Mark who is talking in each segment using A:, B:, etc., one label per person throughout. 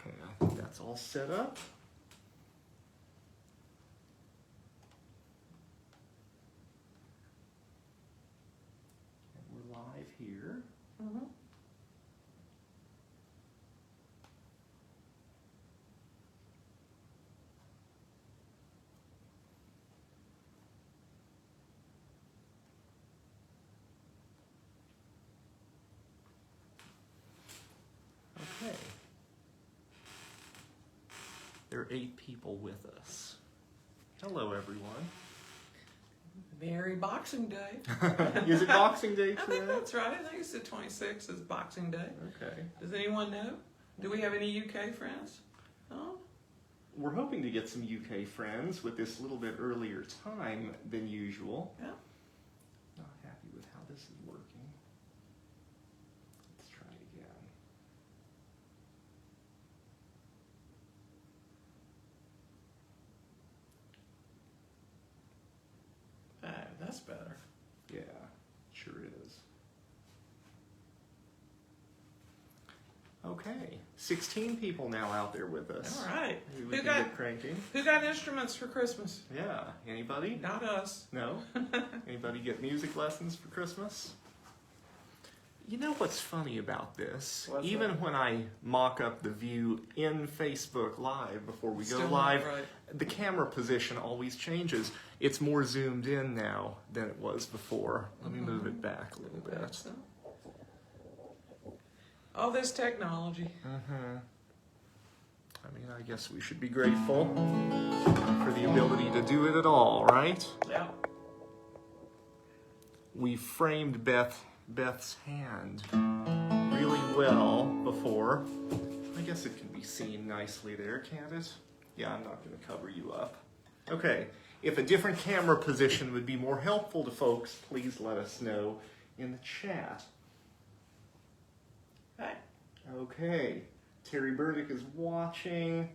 A: Okay, I think that's all set up. And we're live here.
B: Mm-hmm.
A: Okay. There are 8 people with us. Hello, everyone.
B: Merry Boxing Day.
A: Is it Boxing Day
B: I
A: today?
B: think that's right. I think it's the 26th is Boxing Day.
A: Okay.
B: Does anyone know? Do we have any UK friends? Oh,
A: We're hoping to get some UK friends with this little bit earlier time than usual.
B: yeah.
A: Not happy with how this is working. Let's try again.
B: Oh, that's better.
A: Yeah, sure is. Okay, 16 people now out there with us.
B: All right.
A: We can get cranking.
B: Who got instruments for Christmas?
A: Yeah, anybody?
B: Not us.
A: No? Anybody get music lessons for Christmas? You know what's funny about this?
B: What's
A: Even
B: that?
A: when I mock up the view in Facebook Live before we go
B: Still not
A: live,
B: right.
A: the camera position always changes. It's more zoomed in now than it was before. Let me move it back a little bit.
B: So, all this technology.
A: Mm-hmm. I mean, I guess we should be grateful for the ability to do it at all, right?
B: Yeah.
A: We framed Beth's hand really well before. I guess it can be seen nicely there, can't it? Yeah, I'm not going to cover you up. Okay, if a different camera position would be more helpful to folks, please let us know in the chat.
B: Hey.
A: Okay, Terry Burdick is watching.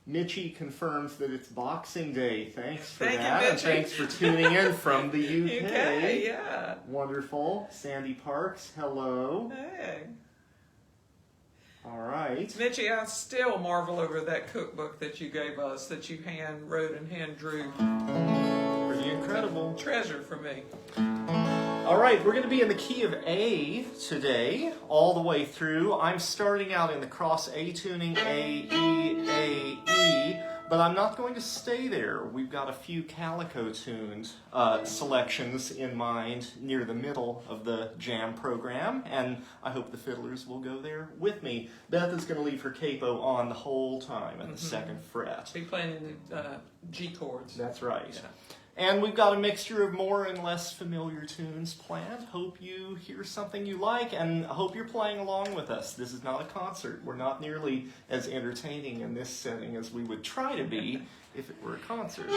A: Mitchie confirms that it's Boxing Day. Thanks for
B: Thank you,
A: that. And
B: Mitchie.
A: thanks for tuning in from the UK.
B: UK, yeah.
A: Wonderful. Sandy Parks, hello.
B: Hey.
A: All right.
B: Mitchie, I still marvel over that cookbook that you gave us, that you hand wrote and hand drew.
A: Pretty incredible.
B: Treasure for me.
A: All right, we're going to be in the key of A today, all the way through. I'm starting out in the cross A tuning, A, E, A, E, but I'm not going to stay there. We've got a few calico-tuned selections in mind near the middle of the jam program, and I hope the fiddlers will go there with me. Beth is going to leave her capo on the whole time at the 2nd fret.
B: Be playing in the G chords.
A: That's right.
B: Yeah.
A: And we've got a mixture of more and less familiar tunes planned. Hope you hear something you like, and I hope you're playing along with us. This is not a concert. We're not nearly as entertaining in this setting as we would try to be if it were a concert.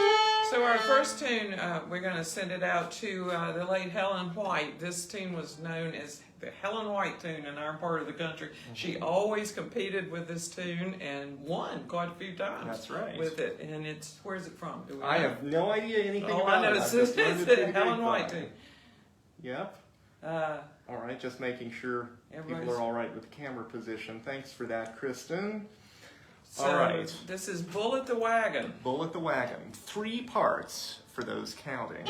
B: So our first tune, we're going to send it out to the late Helen White. This tune was known as the Helen White tune in our part of the country. She always competed with this tune and won quite a few times.
A: That's right.
B: With it, and it's, where's it from? Do we
A: I
B: know?
A: have no idea anything
B: All
A: about
B: I know
A: it.
B: is
A: I've just learned
B: it's
A: it through
B: the
A: the
B: Helen White
A: grapevine.
B: tune.
A: Yep. All right, just making sure people
B: Everybody's-
A: are all right with the camera position. Thanks for that, Kristen.
B: So
A: all right.
B: This is Bullet the Wagon.
A: Bullet the Wagon. 3 parts for those counting.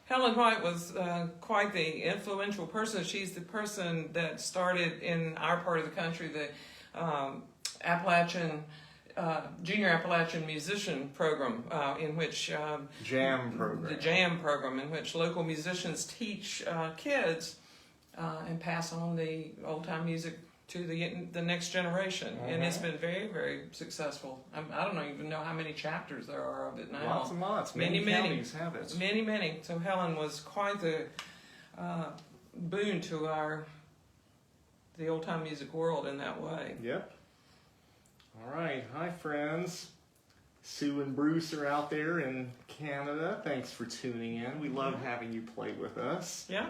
B: Helen White was quite the influential person. She's the person that started in our part of the country the Appalachian Junior Appalachian Musician Program, in which
A: Jam program.
B: The Jam program, in which local musicians teach kids and pass on the old time music to the next generation, and it's been very, very successful. I don't even know how many chapters there are of it now.
A: Lots and lots. Many counties have it.
B: Many, many. So Helen was quite the boon to the old time music world in that way.
A: Yep. All right. Hi, friends. Sue and Bruce are out there in Canada. Thanks for tuning in. We love having you play with us.
B: Yeah.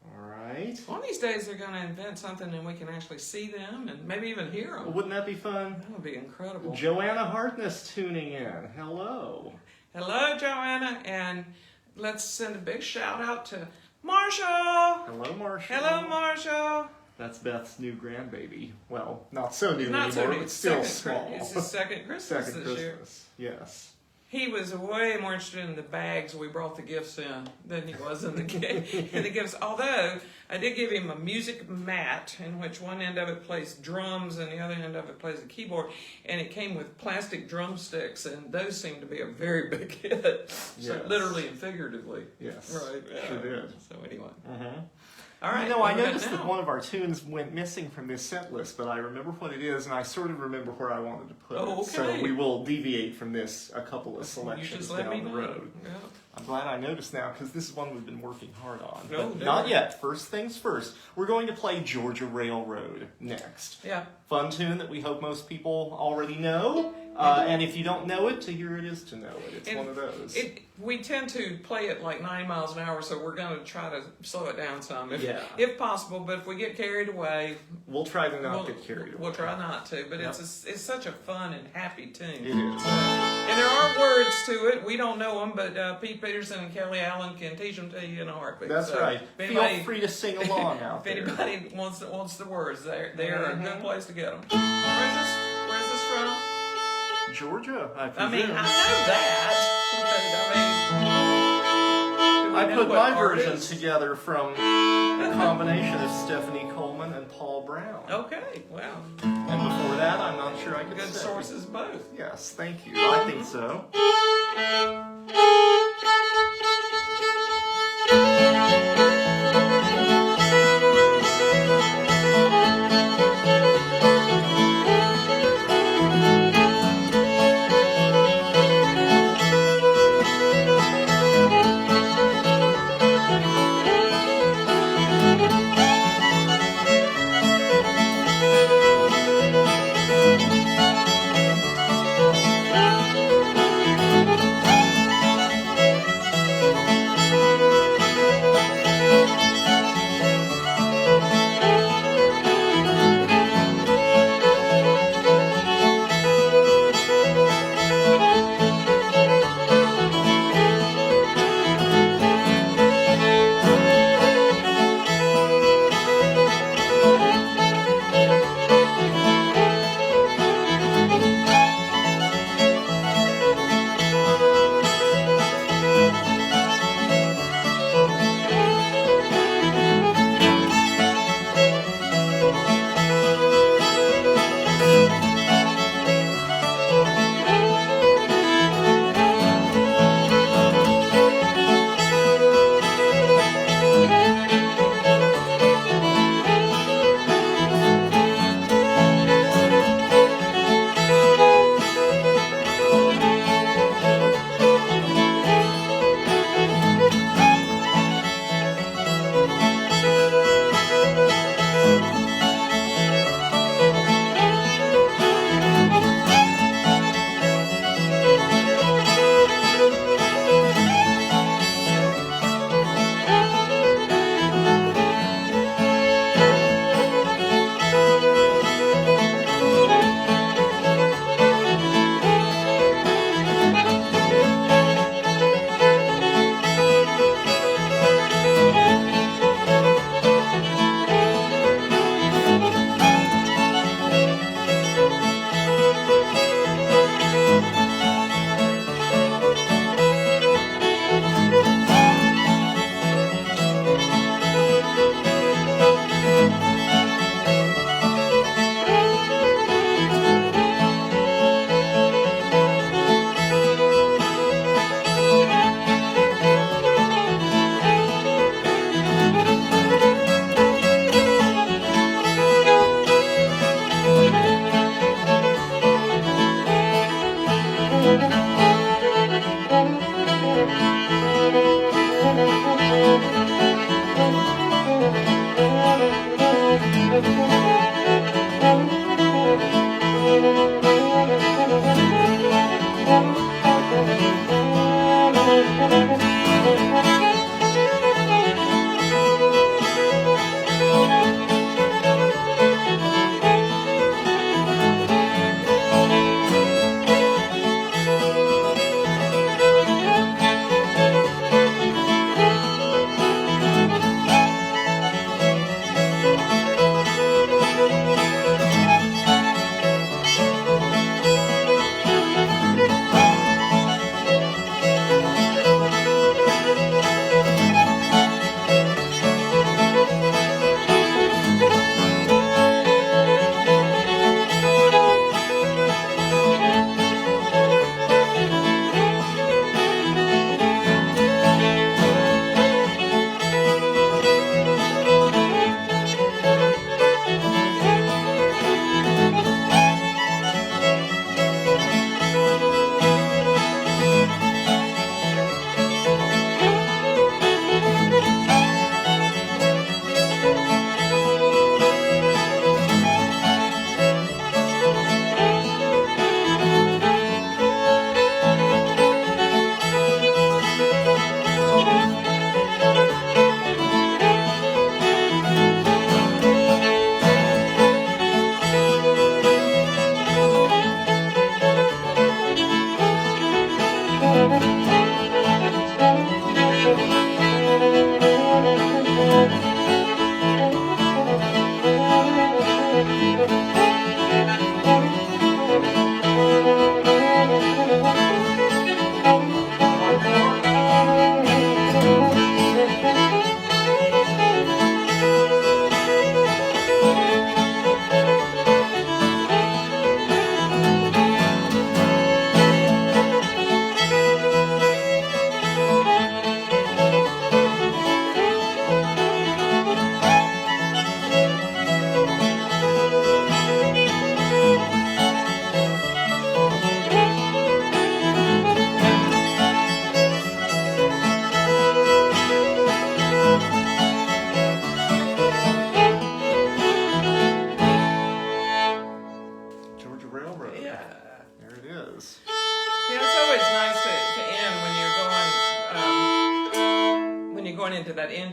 A: All right.
B: One of these days they're going to invent something and we can actually see them and maybe even hear them.
A: Well, wouldn't that be fun?
B: That would be incredible.
A: Joanna Harkness tuning in. Hello.
B: Hello, Joanna. And let's send a big shout out to Marshall.
A: Hello, Marshall.
B: Hello, Marshall.
A: That's Beth's new grandbaby. Well, not so new
B: Not
A: anymore,
B: so new.
A: but still small.
B: It's his second Christmas
A: Second
B: this year.
A: Christmas, yes.
B: He was way more interested in the bags we brought the gifts in than he was in the gifts. Although I did give him a music mat in which one end of it plays drums and the other end of it plays a keyboard, and it came with plastic drumsticks, and those seemed to be a very big hit. So
A: Yes.
B: literally and figuratively.
A: Yes.
B: Right. Yeah.
A: Sure did.
B: So anyway.
A: Mm-hmm.
B: All right.
A: You know, I
B: well,
A: noticed that
B: now.
A: one of our tunes went missing from this set list, but I remember what it is, and I sort of remember where I wanted to put
B: Oh,
A: it.
B: okay.
A: So we will deviate from this a couple of
B: You
A: selections
B: just let
A: down
B: me
A: the
B: know.
A: road.
B: Yeah.
A: I'm glad I noticed now, because this is one we've been working hard on.
B: No,
A: But not yet. First things first. We're going to play Georgia Railroad next.
B: Yeah.
A: Fun tune that we hope most people already know. And if you don't know it, to hear it is to know it. It's one of those.
B: We tend to play it like 9 miles an hour, so we're going to try to slow it down some if possible. But if we get carried away,
A: we'll try to not get carried away.
B: We'll try not to. But it's such a fun and happy tune.
A: It is.
B: And there are words to it. We don't know them, but Pete Peterson and Kelly Allen can teach them to you in a heartbeat.
A: That's right. Feel free to sing along out there.
B: If anybody wants the words, they're a good place to get them. Where's this from?
A: Georgia, I
B: I mean,
A: presume.
B: I know that.
A: I put my version together from a combination of Stephanie Coleman and Paul Brown.
B: Okay, wow.
A: And before that, I'm not sure I could
B: Good
A: say.
B: sources both.
A: Yes, thank you. I think so.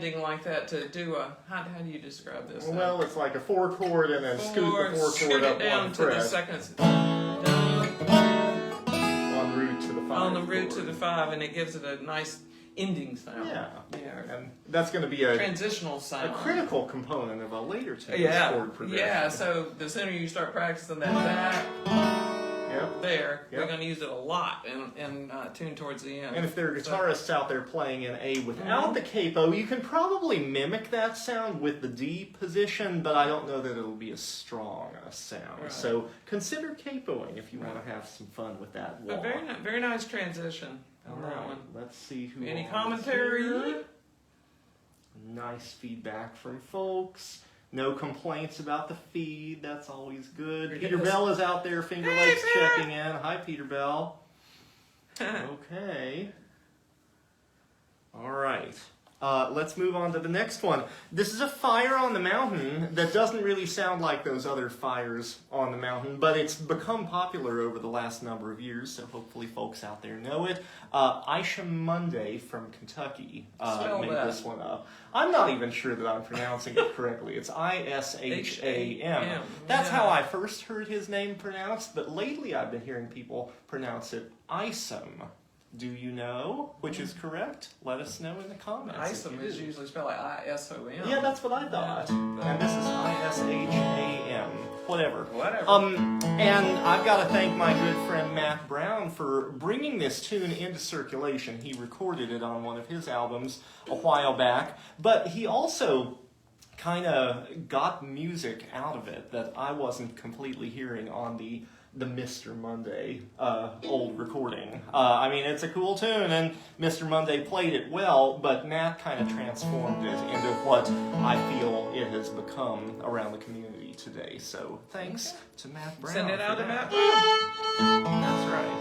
B: ending like that to do how do you describe this?
A: Well, it's like a 4 chord and then scoot the 4
B: scoot
A: chord
B: it
A: up
B: down
A: one
B: to the
A: fret.
B: second.
A: En route to the 5.
B: On the route to the 5, and it gives it a nice ending sound.
A: Yeah.
B: Yeah.
A: And that's going to be a
B: Transitional sound.
A: critical component of a later tune chord progression.
B: Yeah, so the sooner you start practicing that there,
A: Yep.
B: we're going to use it a lot in tune towards the end.
A: And if there are guitarists out there playing in A without the capo, you can probably mimic that sound with the D position, but I don't know that it'll be as strong a sound.
B: Right.
A: So consider capoing if you want to have some fun with that
B: A
A: wall.
B: very nice transition
A: All
B: on that
A: right,
B: one.
A: let's see who
B: Any
A: all is
B: commentary?
A: here. Nice feedback from folks. No complaints about the feed. That's always good. Peter Bell is out there. Finger
B: Hey,
A: Lakes
B: Peter.
A: checking in. Hi, Peter Bell. Okay. All right. Let's move on to the next one. This is a fire on the mountain that doesn't really sound like those other fires on the mountain, but it's become popular over the last number of years, so hopefully folks out there know it. Isham Monday from Kentucky
B: Spell
A: made
B: that.
A: this one up. I'm not even sure that I'm pronouncing it correctly. It's Isham. That's how I first heard his name pronounced, but lately I've been hearing people pronounce it Isham. Do you know which is correct? Let us know in the comments.
B: Isom is usually spelled like ISOM.
A: Yeah, that's what I thought. And this is Isham. Whatever. And I've got to thank my good friend Matt Brown for bringing this tune into circulation. He recorded it on one of his albums a while back, but he also kind of got music out of it that I wasn't completely hearing on the Mr. Monday old recording. I mean, it's a cool tune, and Mr. Monday played it well, but Matt kind of transformed it into what I feel it has become around the community today. So thanks to Matt Brown.
B: Send it out
A: for
B: to
A: that.
B: Matt Brown.
A: That's right.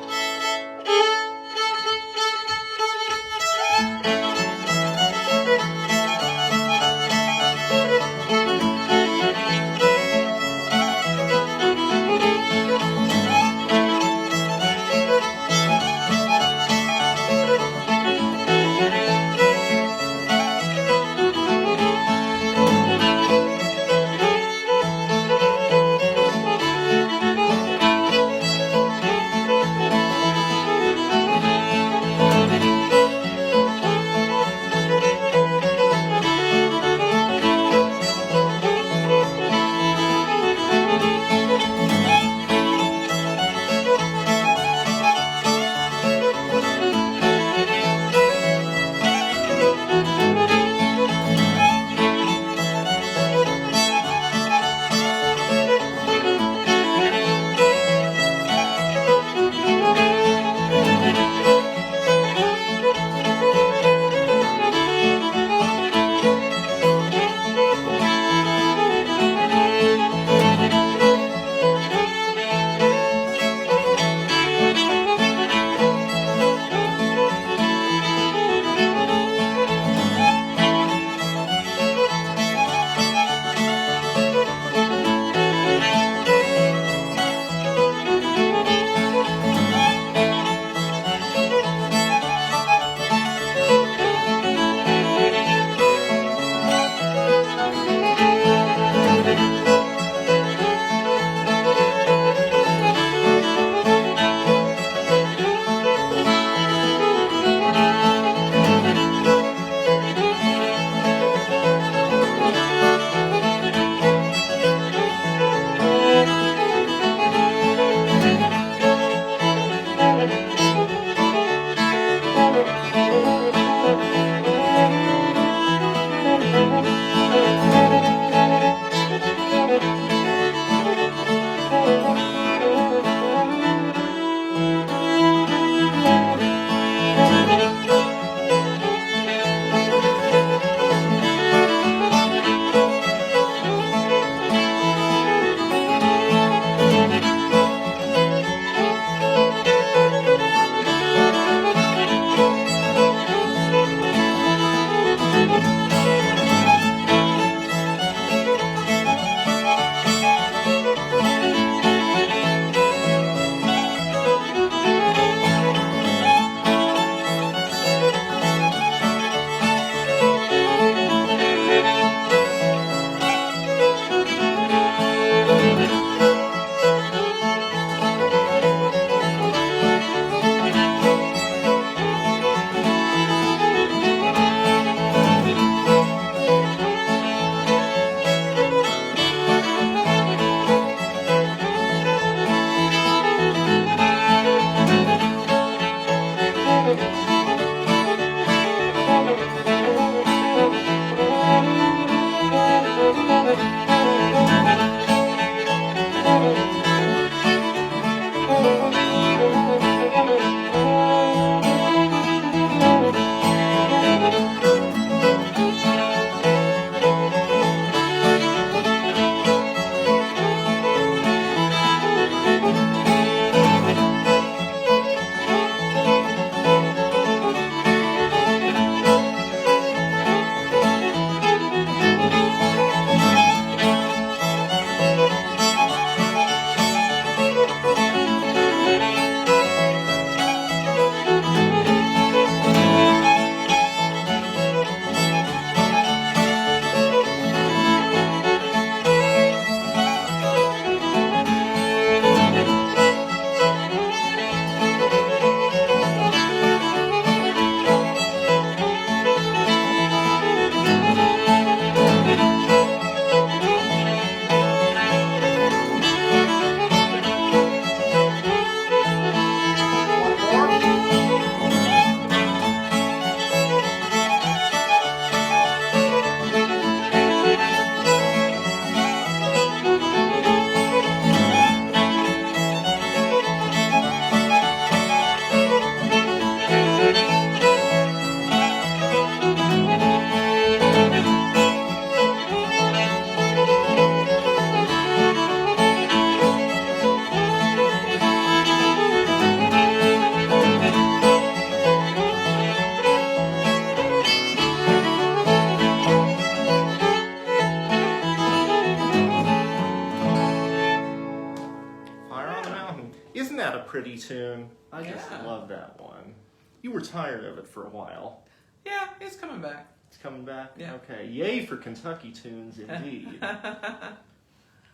A: a pretty tune? I just love that one. You were tired of it for a while.
B: Yeah, it's coming back.
A: It's coming back?
B: Yeah.
A: Okay. Yay for Kentucky tunes, indeed.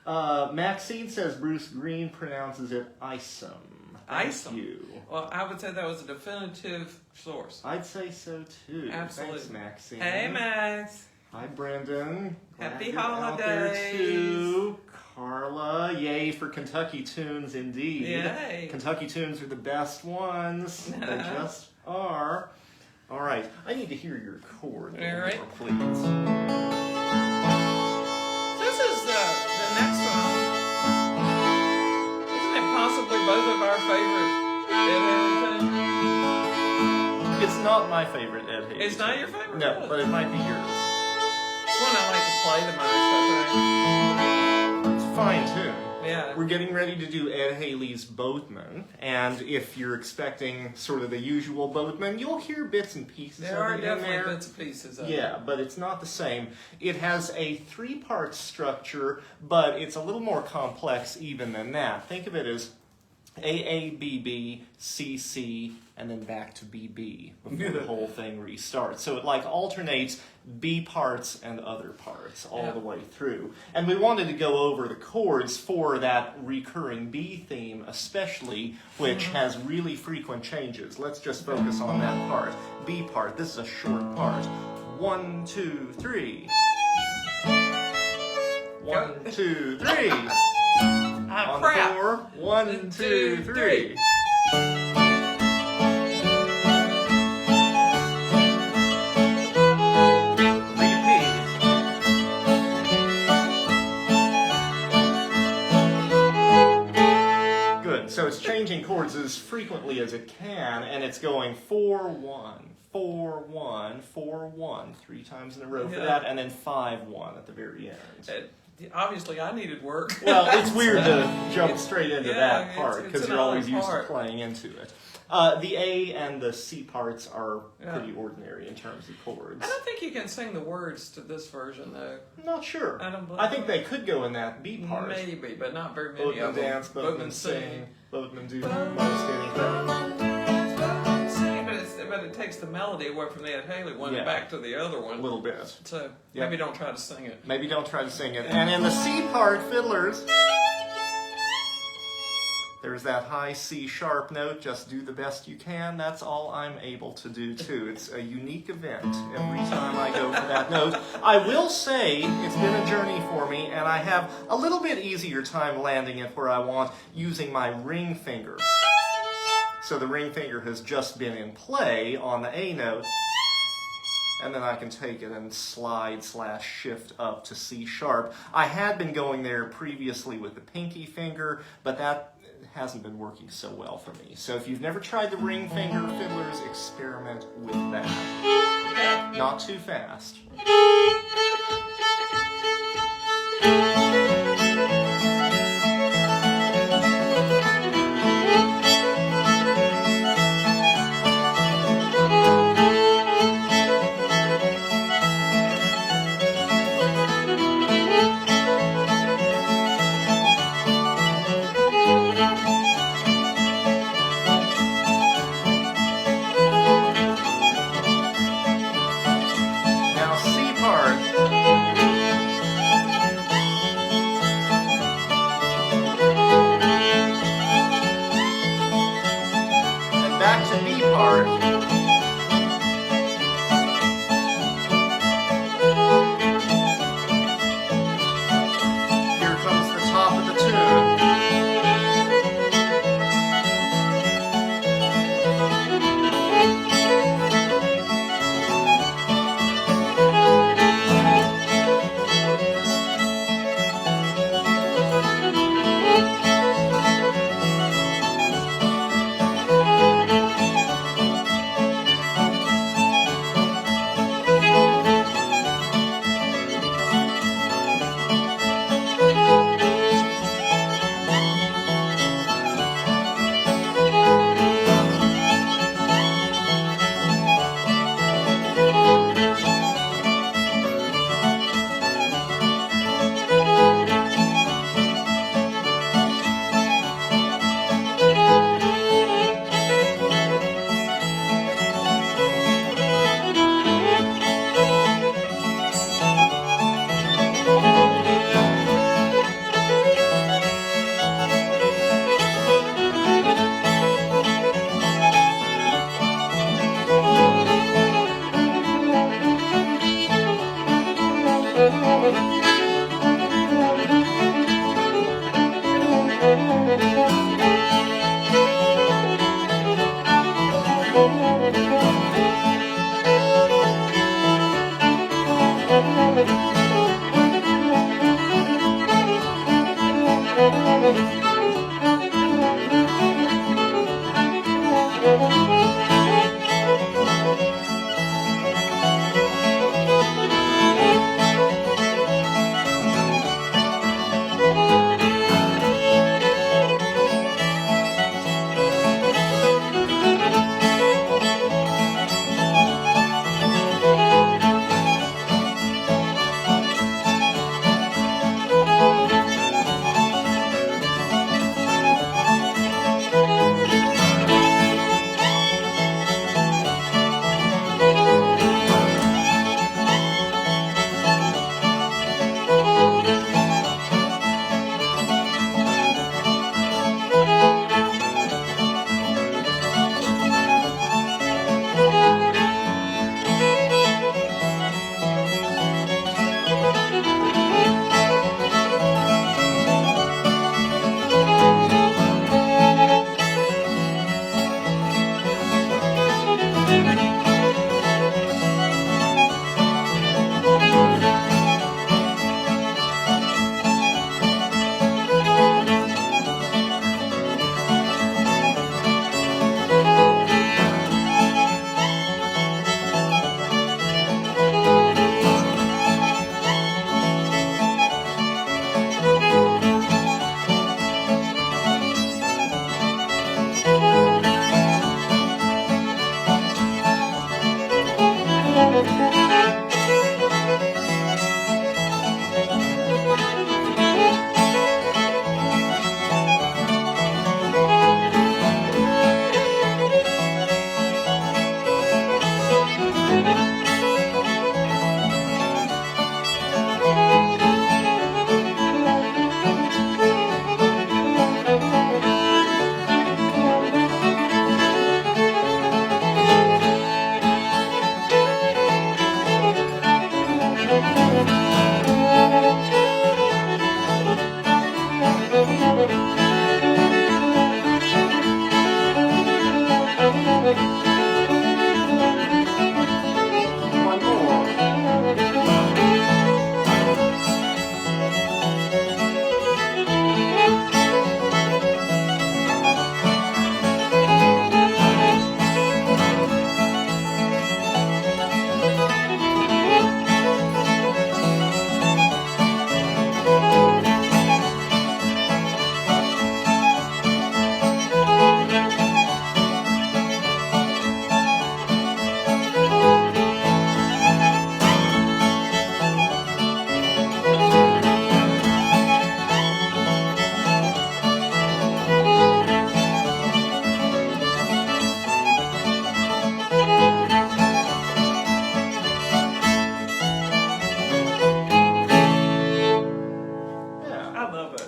A: Maxine says Bruce Green pronounces it Isham.
B: Isham.
A: You.
B: Well, I would say that was a definitive source.
A: I'd say so too.
B: Absolutely.
A: Thanks, Maxine.
B: Hey, Max.
A: Hi, Brendan.
B: Happy
A: Glad you're out there
B: holidays.
A: too. Carla, yay for Kentucky tunes, indeed.
B: Yay.
A: Kentucky tunes are the best ones. They just are. All right, I need to hear your chord a little
B: All right.
A: more, please.
B: This is the next one. Isn't it possibly both of our favorite Ed Haley tunes?
A: It's not my favorite Ed Haley.
B: It's not your favorite?
A: No,
B: Really?
A: but it might be yours.
B: It's one I like to play the most, I
A: It's a fine tune.
B: think. Yeah.
A: We're getting ready to do Ed Haley's Boatman, and if you're expecting sort of the usual Boatman, you'll hear bits and pieces
B: There
A: of
B: are
A: it in
B: definitely
A: there.
B: bits and pieces of it.
A: Yeah, but it's not the same. It has a three-part structure, but it's a little more complex even than that. Think of it as AABB, CC, and then back to BB before the whole thing restarts. So it like alternates B parts and other parts all the way through. And we wanted to go over the chords for that recurring B theme especially, which has really frequent changes. Let's just focus on that part. B part, this is a short part. 1, 2, 3. 1, 2, 3. On
B: crap.
A: 4. 1, 2, 3. So it's changing chords as frequently as it can, and it's going 4, 1, 4, 1, 4, 1, 3 times in a row for that, and then 5, 1 at the very end.
B: Obviously, I needed work.
A: Well, it's weird to jump straight into
B: Yeah,
A: that part
B: it's
A: because you're always used to
B: part.
A: playing into it. The A and the C parts are pretty ordinary in terms of chords.
B: I don't think you can sing the words to this version, though.
A: I'm not sure.
B: I
A: think they could go in that B part.
B: Maybe, but not very many
A: Boatman
B: of them.
A: dance, Boatman sing, Boatman do most anything.
B: But it takes the melody away from the Ed Haley one and back to the other one.
A: A little bit.
B: So maybe don't try to sing it.
A: Maybe don't try to sing it. And in the C part, fiddlers, there's that high C sharp note. Just do the best you can. That's all I'm able to do too. It's a unique event every time I go for that note. I will say it's been a journey for me, and I have a little bit easier time landing it where I want using my ring finger. So the ring finger has just been in play on the A note, and then I can take it and slide/shift up to C sharp. I had been going there previously with the pinky finger, but that hasn't been working so well for me. So if you've never tried the ring finger, fiddlers, experiment with that. Not too fast. Now C part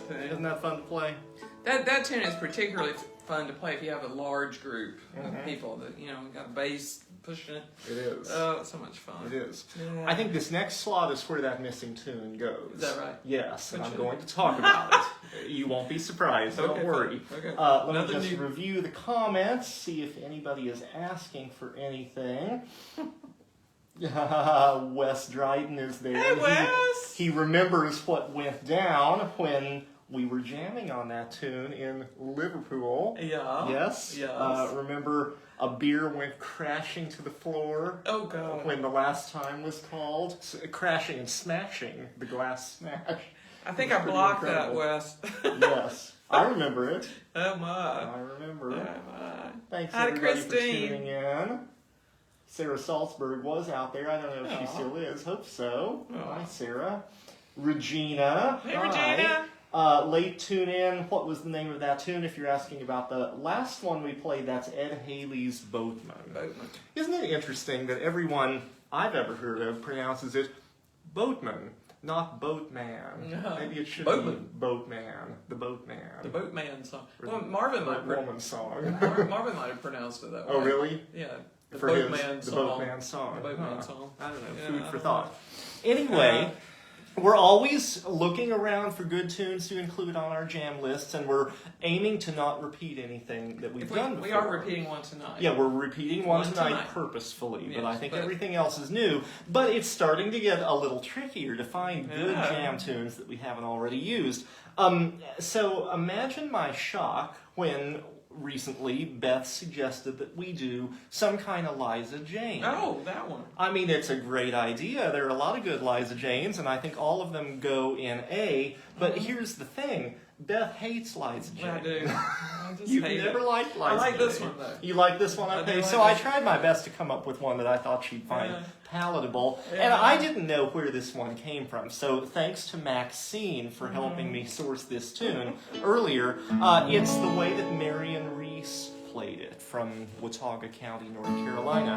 B: tune.
A: Isn't that fun to play?
B: That tune is particularly fun to play if you have a large group of people that, got a bass pushing it.
A: It is.
B: Oh, it's so much fun.
A: It is.
B: Yeah.
A: I think this next slot is where that missing tune goes.
B: Is that right?
A: Yes, and
B: Which
A: I'm
B: one?
A: going to talk about it. You won't be surprised, don't
B: Okay,
A: worry.
B: okay.
A: Let me
B: Nothing
A: just
B: new.
A: review the comments, see if anybody is asking for anything. Wes Dryden is there.
B: Hey, Wes!
A: He remembers what went down when we were jamming on that tune in Liverpool.
B: Yeah.
A: Yes?
B: Yes.
A: Remember a beer went crashing to the floor?
B: Oh, God.
A: When the last time was called? Crashing and smashing. The glass smash.
B: I think
A: It was
B: I
A: pretty
B: blocked that,
A: incredible.
B: Wes.
A: Yes. I remember it.
B: Oh, my.
A: I remember.
B: Oh, my.
A: Thanks
B: Hi to
A: everybody for
B: Christine.
A: tuning in. Sarah Salzberg was out there. I don't know if she
B: Aw.
A: still is. Hope so.
B: Aw.
A: Hi, Sarah. Regina.
B: Hey,
A: Hi.
B: Regina.
A: Late tune in. What was the name of that tune? If you're asking about the last one we played, that's Ed Haley's Boatman.
B: Boatman.
A: Isn't it interesting that everyone I've ever heard of pronounces it Boatman, not Boatman?
B: No.
A: Maybe it should
B: Boatman.
A: be Boatman. The Boatman.
B: The Boatman song.
A: Or
B: Well,
A: the
B: Marvin might
A: Woman song.
B: Marvin might have pronounced it that way.
A: Oh, really?
B: Yeah. The
A: For
B: Boatman
A: the
B: song.
A: Boatman song.
B: The Boatman
A: Huh.
B: song.
A: I don't know.
B: Yeah,
A: Food
B: I
A: for
B: don't
A: thought. Anyway, we're always looking around for good tunes to include on our jam lists, and we're aiming to not repeat anything that we've done before.
B: We are repeating one tonight.
A: Yeah, we're repeating one tonight
B: tonight.
A: purposefully, but
B: Yes,
A: I think
B: but-
A: everything else is new. But it's starting to get a little trickier to find good
B: Yeah.
A: jam tunes that we haven't already used. So imagine my shock when recently Beth suggested that we do some kind of Liza Jane.
B: Oh, that one.
A: I mean, it's a great idea. There are a lot of good Liza Janes, and I think all of them go in A. But here's the thing. Beth hates Liza Jane.
B: I do. I just
A: You've
B: hate
A: never
B: it.
A: liked Liza
B: I like this
A: Jane.
B: one, though.
A: You like this one?
B: I
A: Okay,
B: do like
A: so I
B: this
A: tried my best to come up with one that I thought she'd find
B: Yeah.
A: palatable. And
B: Yeah.
A: I didn't know where this one came from. So thanks to Maxine for helping
B: Mm-hmm.
A: me source this tune earlier. It's the way that Marion Reece played it from Watauga County, North Carolina.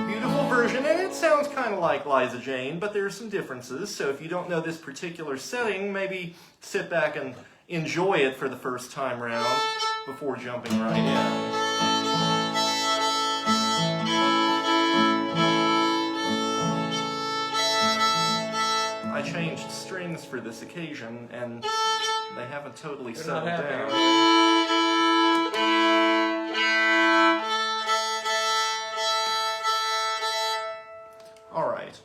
A: Beautiful version, and it sounds kind of like Liza Jane, but there are some differences. So if you don't know this particular setting, maybe sit back and enjoy it for the first time round before jumping right in. I changed strings for this occasion, and they haven't totally
B: They're
A: settled
B: not happy.
A: down. All right.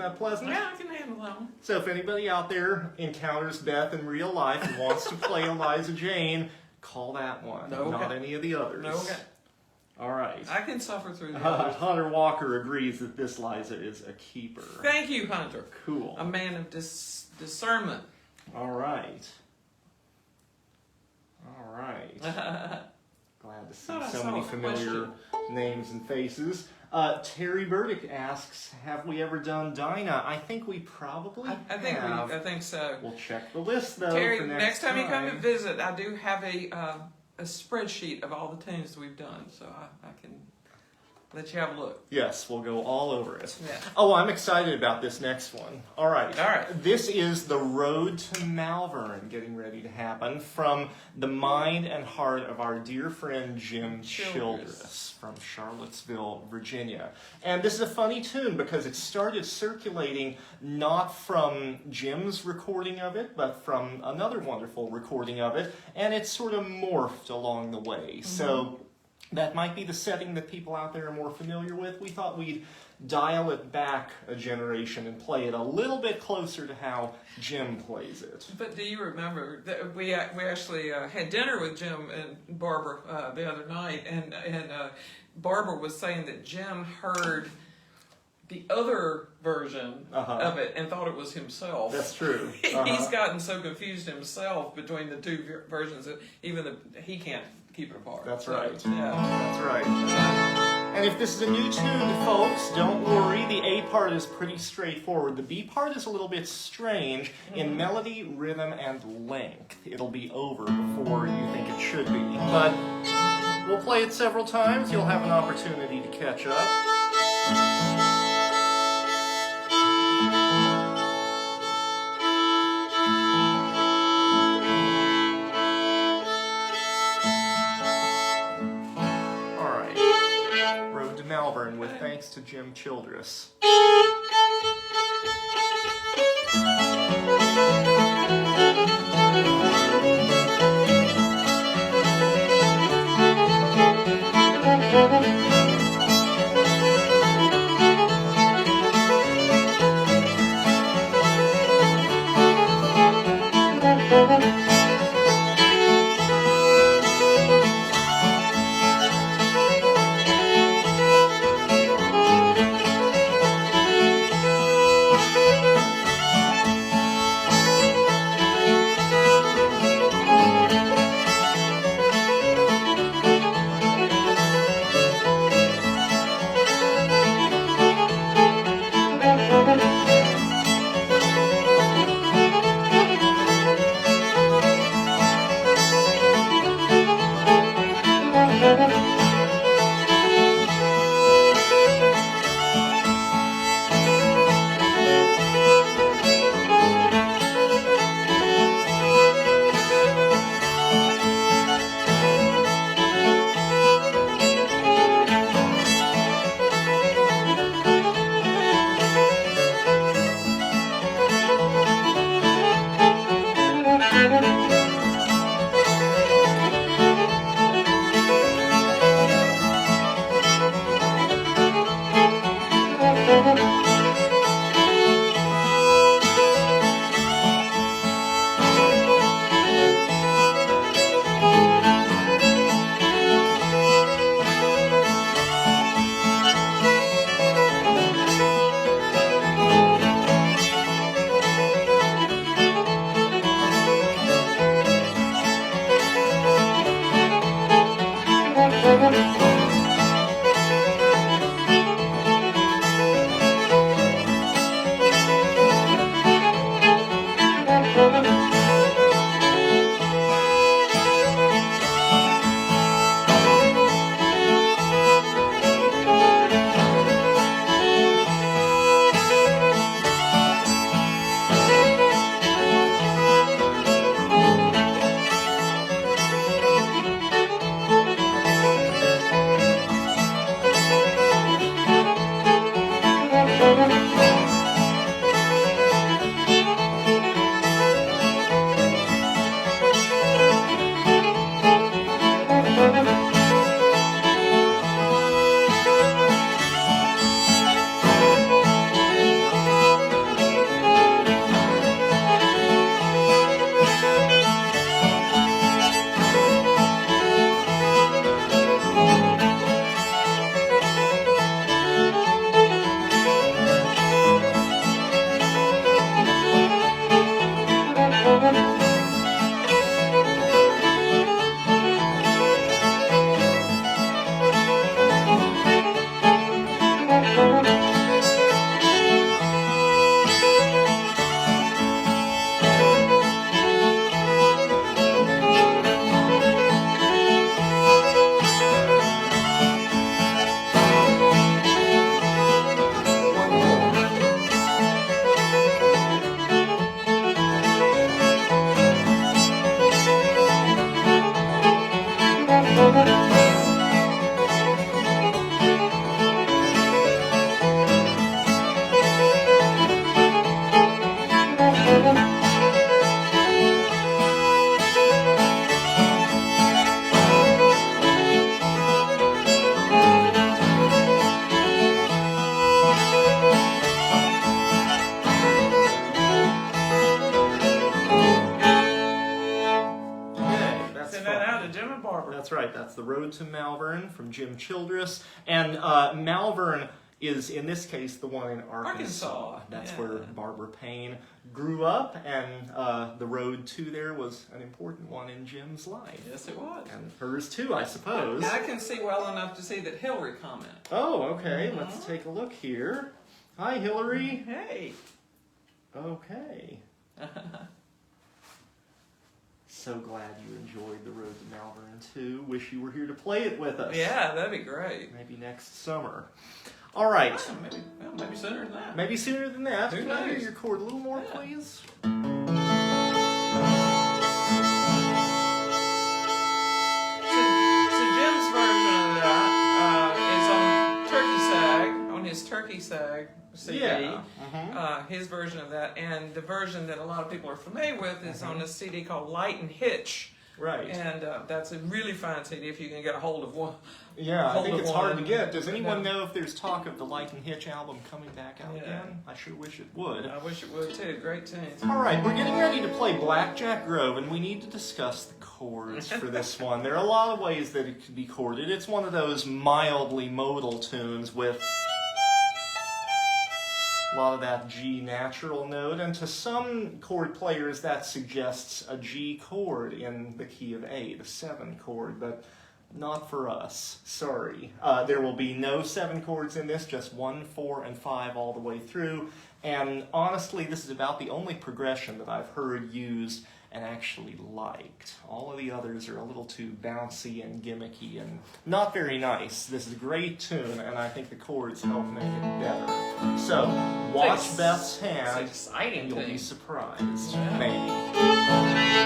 A: that pleasant?
B: Yeah, I can handle that one.
A: So if anybody out there encounters Beth in real life and wants to play Eliza Jane, call that one, not any of the others.
B: Okay.
A: All right.
B: I can suffer through the others.
A: Hunter Walker agrees that this Liza is a keeper.
B: Thank you, Hunter.
A: Cool.
B: A man of discernment.
A: All right. All right. Glad to see so many familiar names and faces. Terry Burdick asks, have we ever done Dinah? I think we probably have.
B: I think so.
A: We'll check the list, though,
B: Terry,
A: for
B: next time you come and visit, I do have a spreadsheet of all the tunes we've done, so I can let you have a look.
A: Yes, we'll go all over it.
B: Yeah.
A: Oh, I'm excited about this next one. All right.
B: All right.
A: This is The Road to Malvern getting ready to happen from the mind and heart of our dear friend Jim Childress from Charlottesville, Virginia. And this is a funny tune because it started circulating not from Jim's recording of it, but from another wonderful recording of it, and it sort of morphed along the way. Mm-hmm. So that might be the setting that people out there are more familiar with. We thought we'd dial it back a generation and play it a little bit closer to how Jim plays it.
B: But do you remember that we actually had dinner with Jim and Barbara the other night, and Barbara was saying that Jim heard the other version of it and thought it was himself.
A: That's true.
B: He's gotten so confused himself between the two versions that even he can't keep it apart.
A: That's right.
B: Yeah.
A: That's right. And if this is a new tune, folks, don't worry. The A part is pretty straightforward. The B part is a little bit strange in melody, rhythm, and length. It'll be over before you think it should be. But we'll play it several times. You'll have an opportunity to catch up. Malvern with thanks to Jim Childress. Road to Malvern from Jim Childress. And Malvern is, in this case, the one in Arkansas. That's where Barbara Payne grew up, and the road to there was an important one in Jim's life.
B: Yes, it was.
A: And hers too, I suppose.
B: I can see well enough to see that Hillary commented.
A: Oh, okay. Let's take a look here. Hi, Hillary.
B: Hey.
A: Okay. So glad you enjoyed the Road to Malvern too. Wish you were here to play it with us.
B: Yeah, that'd be great.
A: Maybe next summer. All right.
B: Maybe sooner than that.
A: Maybe sooner than that.
B: Who
A: Can I hear
B: knows?
A: your chord a little more, please?
B: So Jim's version of that is on Turkey Sag, on his Turkey Sag CD.
A: Yeah.
B: His version of that, and the version that a lot of people are familiar with is on a CD called Light and Hitch.
A: Right.
B: And that's a really fine CD if you can get a hold of one.
A: Yeah, I think it's hard to get. Does anyone
B: No.
A: know if there's talk of the Light and Hitch album coming back out again? I sure wish it would.
B: I wish it would too. Great tunes.
A: All right, we're getting ready to play Blackjack Grove, and we need to discuss the chords for this one. There are a lot of ways that it can be chorded. It's one of those mildly modal tunes with a lot of that G natural note, and to some chord players that suggests a G chord in the key of A, the 7 chord, but not for us. Sorry. There will be no 7 chords in this, just 1, 4, and 5 all the way through, and honestly, this is about the only progression that I've heard used and actually liked. All of the others are a little too bouncy and gimmicky and not very nice. This is a great tune, and I think the chords help make it better. So, watch Beth's hand,
B: It's exciting.
A: and you'll be
B: thing.
A: surprised.
B: Yeah.
A: Maybe.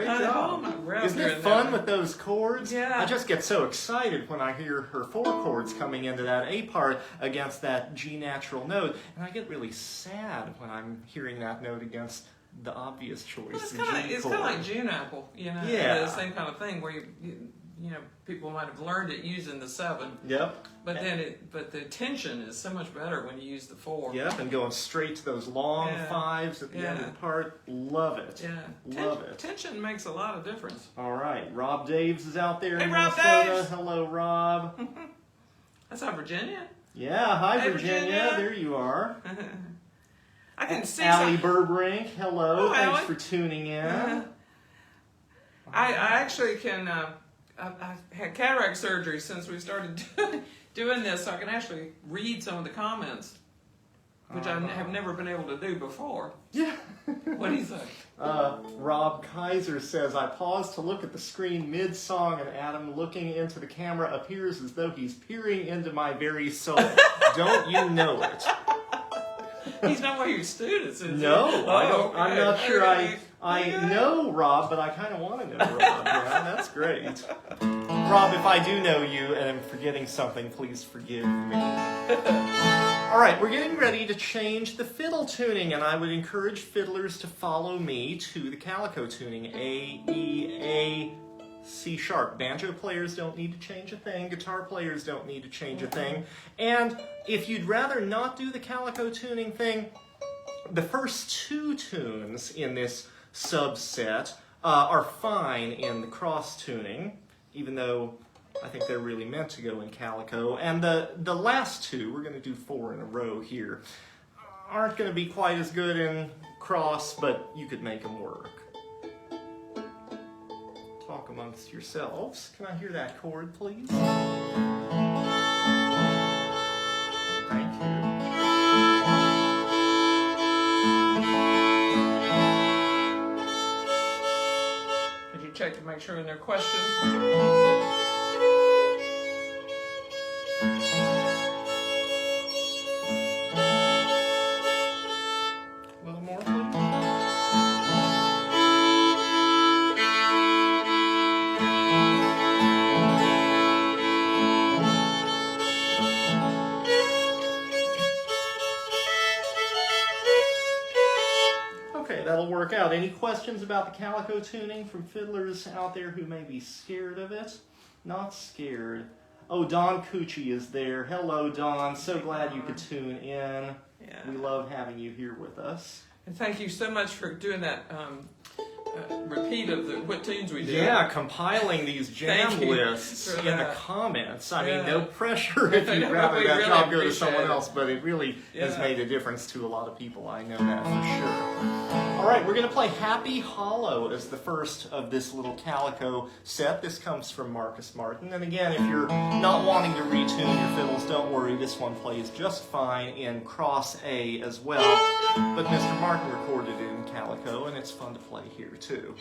A: Great job. Isn't it fun with those chords?
B: Yeah.
A: I just get so excited when I hear her 4 chords coming into that A part against that G natural note, and I get really sad when I'm hearing that note against the obvious choice.
B: Well, it's
A: the
B: kind
A: G
B: of
A: chord.
B: like June apple, you know.
A: Yeah.
B: The same kind of thing where you know, people might have learned it using the 7.
A: Yep.
B: But then but the tension is so much better when you use the 4.
A: Yep, and going straight to those long
B: Yeah.
A: 5s at the end of the part. Love it.
B: Yeah.
A: Love it.
B: Tension makes a lot of difference.
A: All right, Rob Daves is out there
B: Hey,
A: in
B: Rob
A: Minnesota.
B: Daves.
A: Hello, Rob.
B: That's how Virginia.
A: Yeah, hi,
B: Hey,
A: Virginia.
B: Virginia.
A: There you are.
B: I can see.
A: Allie Burbrink, hello.
B: Oh,
A: Thanks
B: Allie.
A: for tuning in.
B: I actually can. I had cataract surgery since we started doing this, so I can actually read some of the comments, which I have never been able to do before.
A: Yeah.
B: What do you think?
A: Rob Kaiser says, I paused to look at the screen mid-song, and Adam, looking into the camera, appears as though he's peering into my very soul. Don't you know it?
B: He's not one of your students, is he?
A: No, I don't.
B: Okay.
A: I'm not sure
B: Okay.
A: I know Rob, but I kind of want to know Rob. Yeah, that's great. Rob, if I do know you and I'm forgetting something, please forgive me. All right, we're getting ready to change the fiddle tuning, and I would encourage fiddlers to follow me to the calico tuning, A, E, A, C sharp. Banjo players don't need to change a thing. Guitar players don't need to change a thing. And if you'd rather not do the calico tuning thing, the first 2 tunes in this subset are fine in the cross tuning, even though I think they're really meant to go in calico. And the last 2, we're going to do 4 in a row here, aren't going to be quite as good in cross, but you could make them work. Talk amongst yourselves. Can I hear that chord, please? Thank you.
B: Did you check to make sure there are questions?
A: A little more, please. Okay, that'll work out. Any questions about the calico tuning from fiddlers out there who may be scared of it? Not scared. Oh, Don Cucci is there. Hello, Don. So glad you could tune in.
B: Yeah.
A: We love having you here with us.
B: And thank you so much for doing that repeat of what tunes we did.
A: Yeah, compiling these jam
B: Thank you
A: lists
B: for
A: in the
B: that.
A: comments. I mean,
B: Yeah.
A: no pressure if
B: I
A: you'd
B: know,
A: rather
B: we
A: that
B: really
A: job go to
B: appreciate
A: someone
B: it.
A: else, but it really has
B: Yeah.
A: made a difference to a lot of people. I know that for sure. All right, we're going to play Happy Hollow as the first of this little calico set. This comes from Marcus Martin. And again, if you're not wanting to retune your fiddles, don't worry. This one plays just fine in cross A as well. But Mr. Martin recorded it in calico, and it's fun to play here too.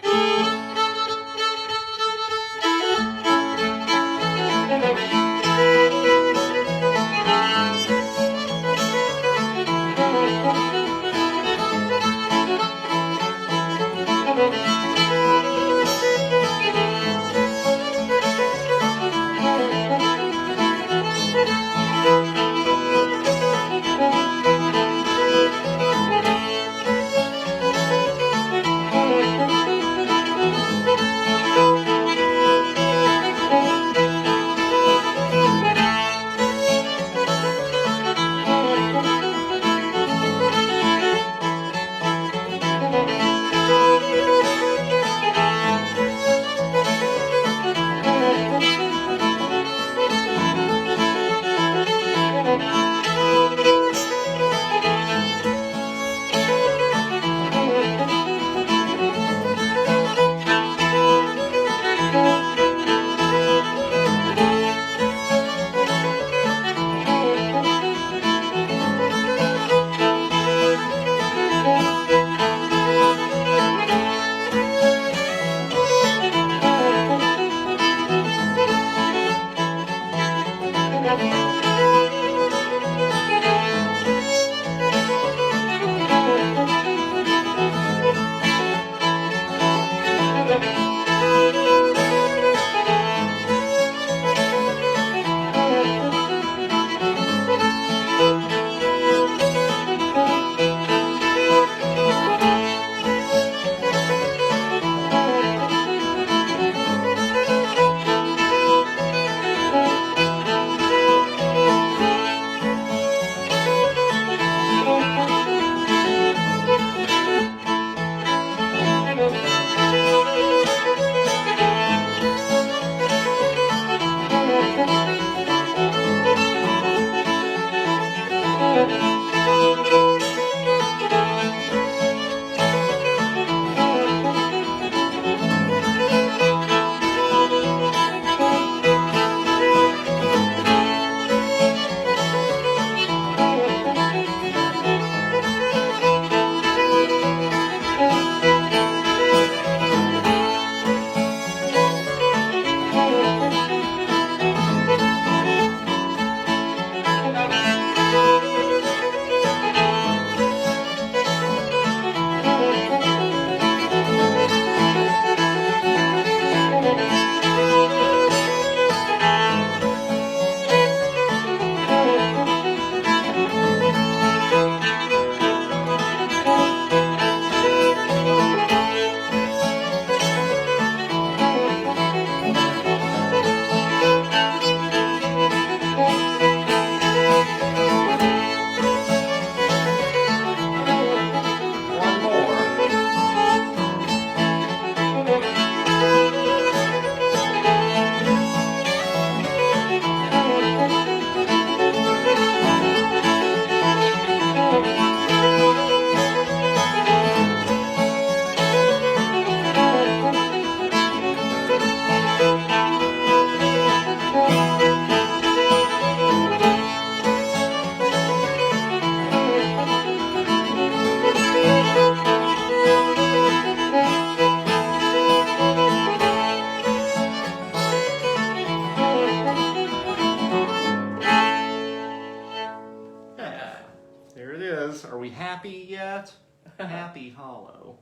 A: happy yet? Happy hollow.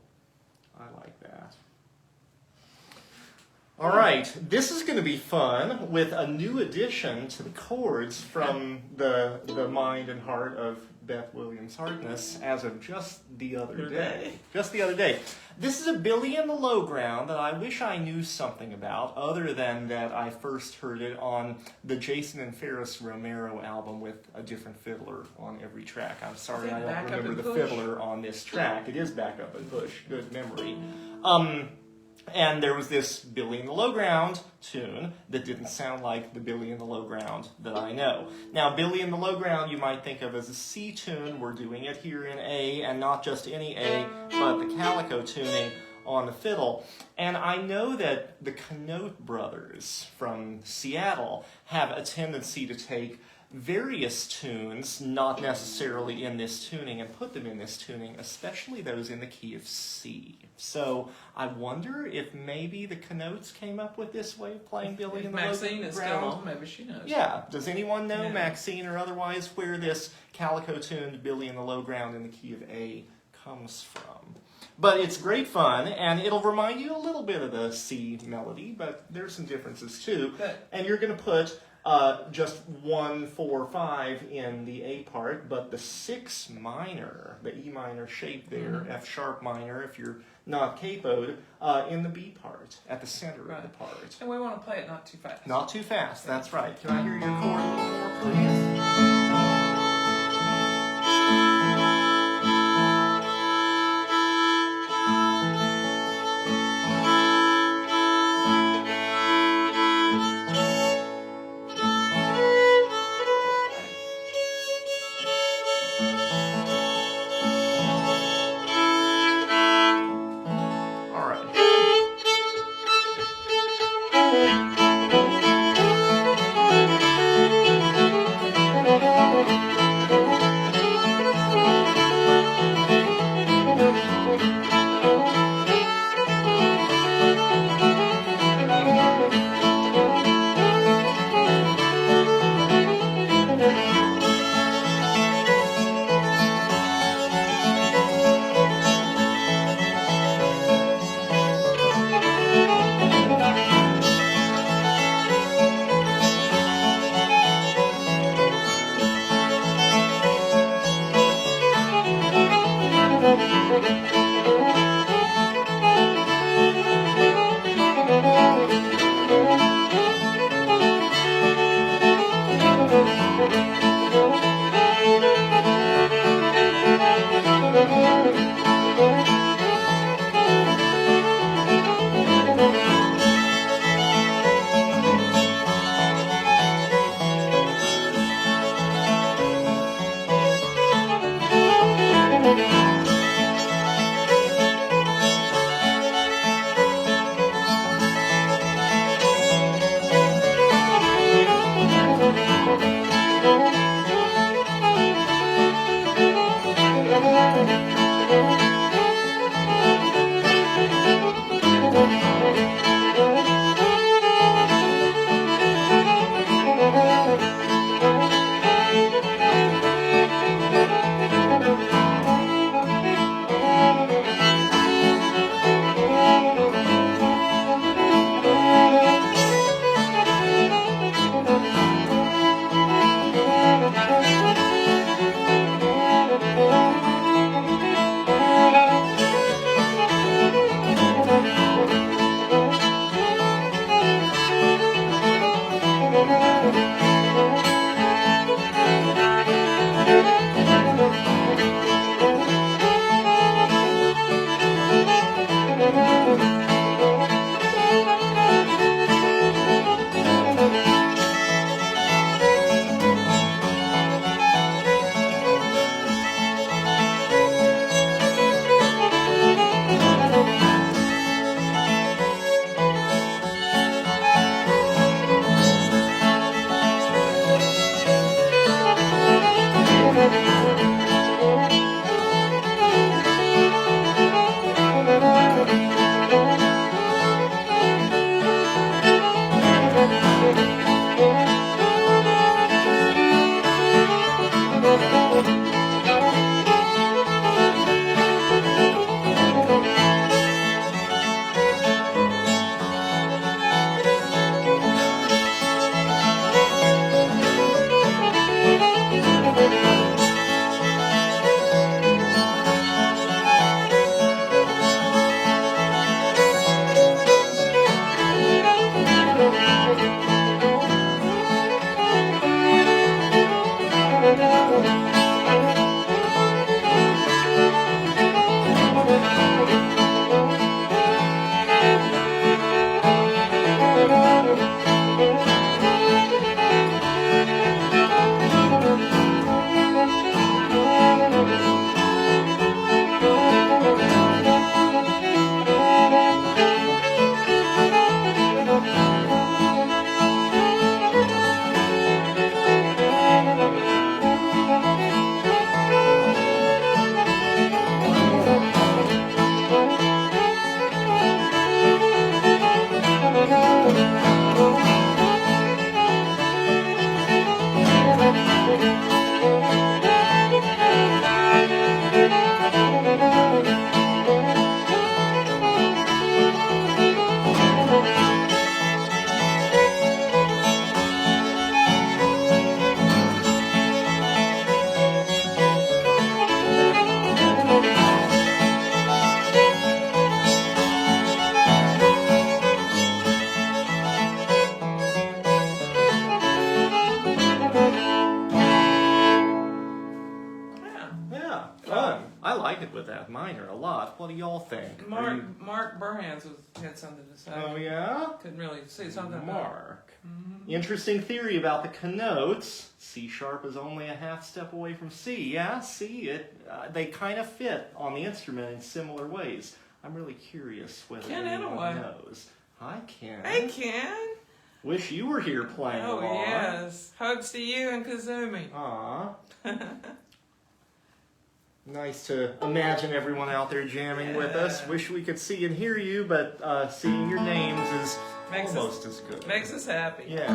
A: I like that. All right, this is going to be fun with a new addition to the chords from the mind and heart of Beth Williams Harkness as of just the other day. Just the other day. This is a Billy in the Lowground that I wish I knew something about, other than that I first heard it on the Jason and Ferris Romero album with a different fiddler on every track. I'm sorry I don't remember the fiddler on this track. It is Back Up and Push. Good memory. And there was this Billy in the Lowground tune that didn't sound like the Billy in the Lowground that I know. Now, Billy in the Lowground you might think of as a C tune. We're doing it here in A, and not just any A, but the calico tuning on the fiddle. And I know that the Canote brothers from Seattle have a tendency to take various tunes, not necessarily in this tuning, and put them in this tuning, especially those in the key of C. So I wonder if maybe the Canotes came up with this way of playing Billy in the Lowground.
B: Maxine is still on, maybe she knows.
A: Yeah, does anyone know, Maxine or otherwise, where this calico-tuned Billy in the Lowground in the key of A comes from? But it's great fun, and it'll remind you a little bit of the C melody, but there's some differences too. And you're going to put just 1, 4, 5 in the A part, but the 6 minor, the E minor shape there, F sharp minor, if you're not capoed, in the B part, at the center of the part.
B: And we want to play it not too fast.
A: Not too fast, that's right. Can I hear your chord a little more, please? with that minor a lot. What do y'all think?
B: Mark Burhans had something to say.
A: Oh, yeah?
B: Couldn't really say something about
A: Mark. Interesting theory about the connotes. C sharp is only a half step away from C. Yeah, see it. They kind of fit on the instrument in similar ways. I'm really curious whether anyone knows. Hi, Ken.
B: Hey, Ken.
A: Wish you were here playing along.
B: Oh, yes. Hugs to you and Kazumi.
A: Aw. Nice to imagine everyone out there jamming with us. Wish we could see and hear you, but seeing your names is almost as good.
B: Makes us happy.
A: Yeah.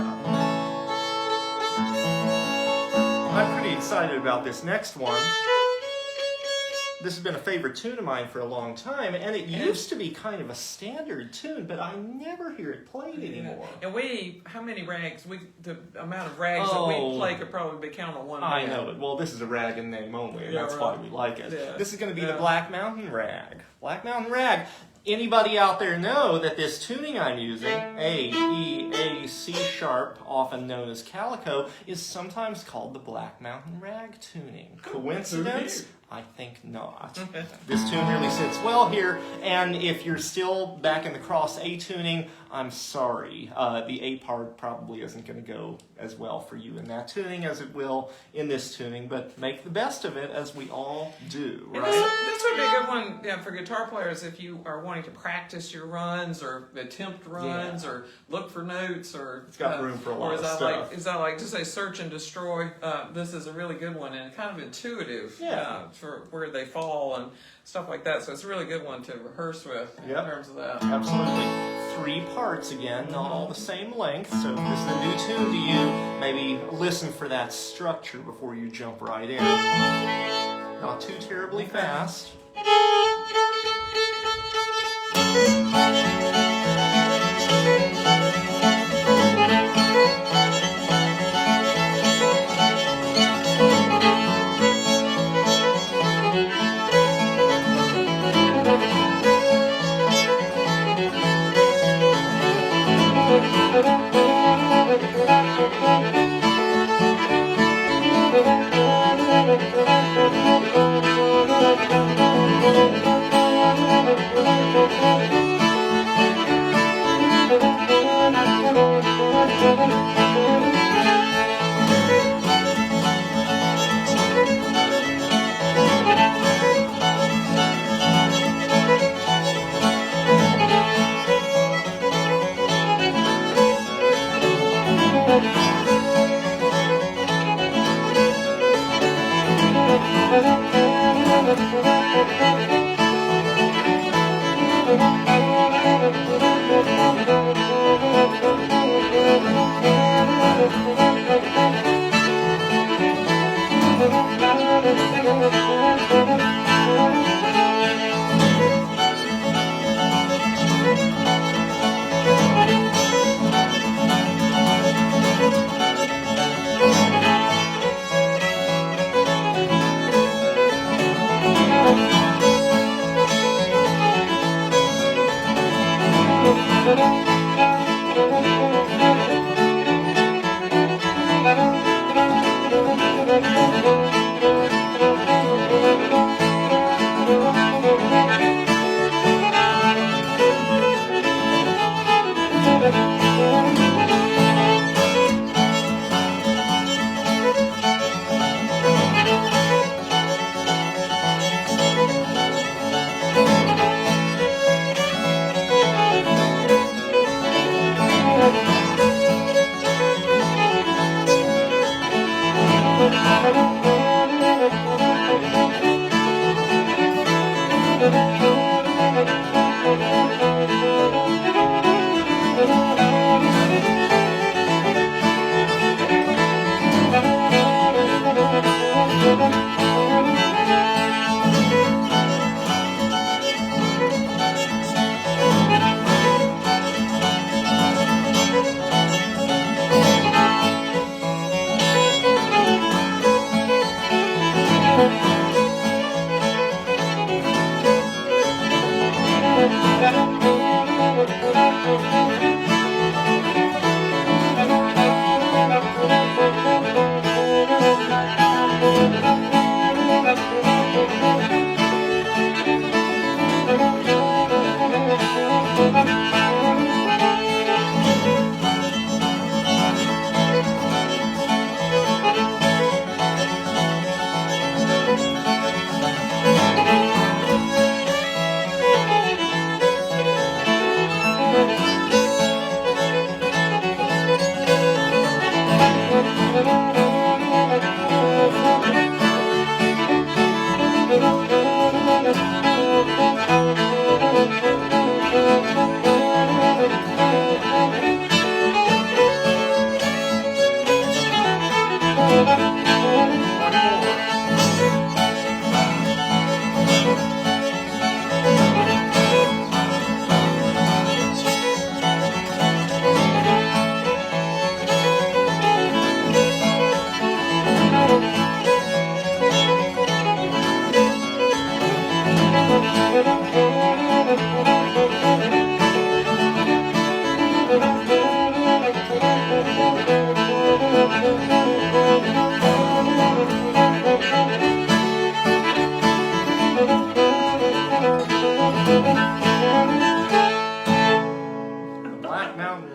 A: I'm pretty excited about this next one. This has been a favorite tune of mine for a long time, and it used to be kind of a standard tune, but I never hear it played anymore.
B: And how many rags, the amount of rags that we play could probably be counted on one hand.
A: I know it. Well, this is a rag in name only, and that's why we like it.
B: Yeah.
A: This is going to be the Black Mountain Rag. Black Mountain Rag. Anybody out there know that this tuning I'm using, A, E, A, C sharp, often known as calico, is sometimes called the Black Mountain Rag tuning? Coincidence? I think not. This tune really sits well here, and if you're still back in the cross A tuning, I'm sorry. The A part probably isn't going to go as well for you in that tuning as it will in this tuning, but make the best of it as we all do, right?
B: This would be a good one for guitar players if you are wanting to practice your runs or attempt runs or look for notes or...
A: It's got room for a lot of stuff.
B: Is that like to say search and destroy? This is a really good one and kind of intuitive for where they fall and stuff like that. So it's a really good one to rehearse with in terms of that.
A: Absolutely. 3 parts again, not all the same length. So if this is a new tune to you, maybe listen for that structure before you jump right in. Not too terribly fast.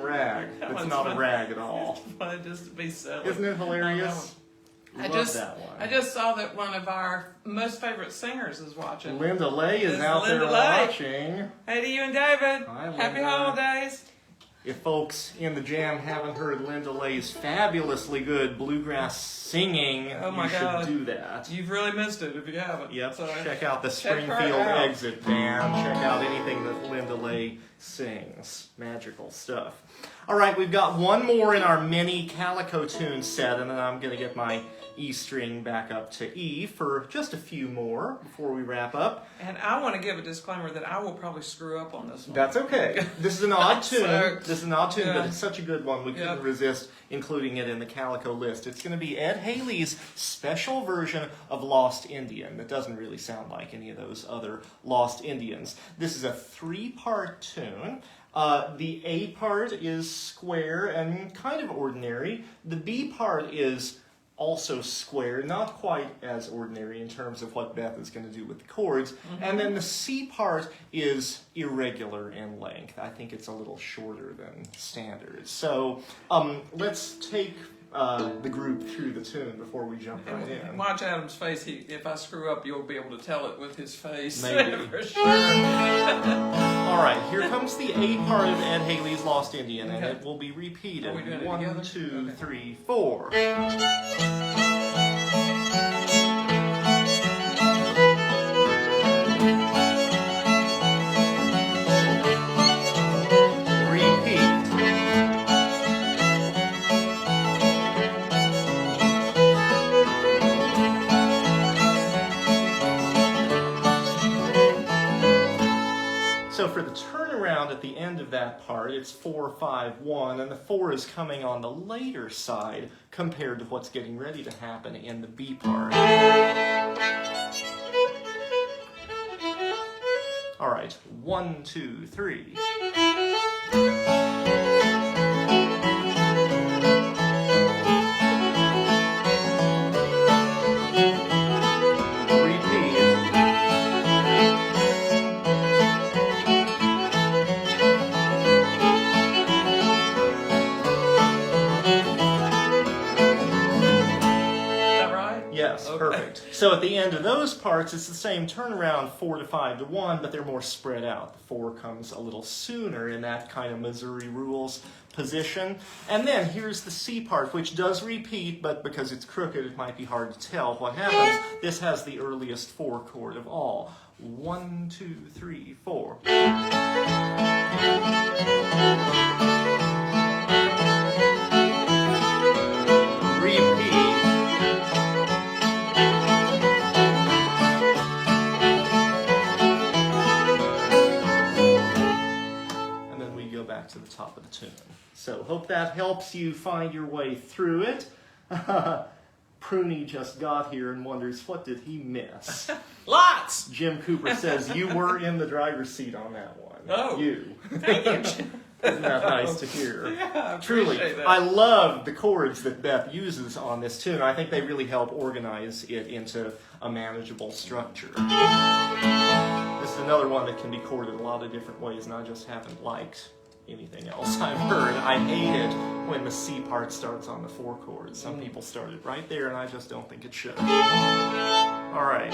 A: rag.
B: That
A: It's
B: one's
A: not a
B: fun.
A: rag at all.
B: Fun just to be silly.
A: Isn't it hilarious?
B: I
A: Love that one.
B: I just saw that one of our most favorite singers is watching.
A: Linda Lay is
B: It's
A: out
B: Linda
A: there
B: Lay.
A: watching.
B: Hey to you and David.
A: Hi,
B: Happy
A: Linda.
B: holidays.
A: If folks in the jam haven't heard Linda Lay's fabulously good bluegrass singing,
B: Oh my
A: you should
B: God.
A: do that.
B: You've really missed it if you haven't.
A: Yep,
B: So,
A: check out the
B: check her
A: Springfield
B: out.
A: Exit Band. Check out anything that Linda Lay sings. Magical stuff. All right, we've got one more in our mini Calico tune set, and then I'm going to get my E string back up to E for just a few more before we wrap up.
B: And I want to give a disclaimer that I will probably screw up on this one.
A: That's okay. This is an odd tune.
B: So,
A: This is an odd tune,
B: yeah.
A: but it's such a good one we couldn't
B: Yeah.
A: resist including it in the Calico list. It's going to be Ed Haley's special version of Lost Indian. That doesn't really sound like any of those other Lost Indians. This is a 3-part tune. The A part is square and kind of ordinary. The B part is also square, not quite as ordinary in terms of what Beth is going to do with the chords.
B: Mm-hmm.
A: And then the C part is irregular in length. I think it's a little shorter than standard. So let's take the group through the tune before we jump right in.
B: And watch Adam's face. If I screw up, you'll be able to tell it with his face.
A: Maybe.
B: For sure.
A: All right, here comes the A part of Ed Haley's Lost Indian, and
B: Okay.
A: it will be repeated.
B: Are we doing it
A: 1,
B: together?
A: 2,
B: Okay.
A: 3, 4. Repeat. So for the turnaround at the end of that part, it's 4, 5, 1, and the 4 is coming on the later side compared to what's getting ready to happen in the B part. All right, 1, 2, 3. Yes,
B: Okay.
A: perfect. So at the end of those parts, it's the same turnaround, 4 to 5 to 1, but they're more spread out. The 4 comes a little sooner in that kind of Missouri rules position. And then here's the C part, which does repeat, but because it's crooked, it might be hard to tell what happens. This has the earliest 4 chord of all. 1, 2, 3, 4. Repeat. And then we go back to the top of the tune. So hope that helps you find your way through it. Pruny just got here and wonders, what did he miss?
B: Lots!
A: Jim Cooper says you were in the driver's seat on that one.
B: Oh.
A: You.
B: Thank you, Jim.
A: Isn't that nice to hear?
B: Yeah, I
A: Truly,
B: appreciate that.
A: I love the chords that Beth uses on this tune. I think they really help organize it into a manageable structure. This is another one that can be chorded a lot of different ways, and I just haven't liked anything else I've heard. I hate it when the C part starts on the 4 chords. Some people started right there, and I just don't think it should. All right.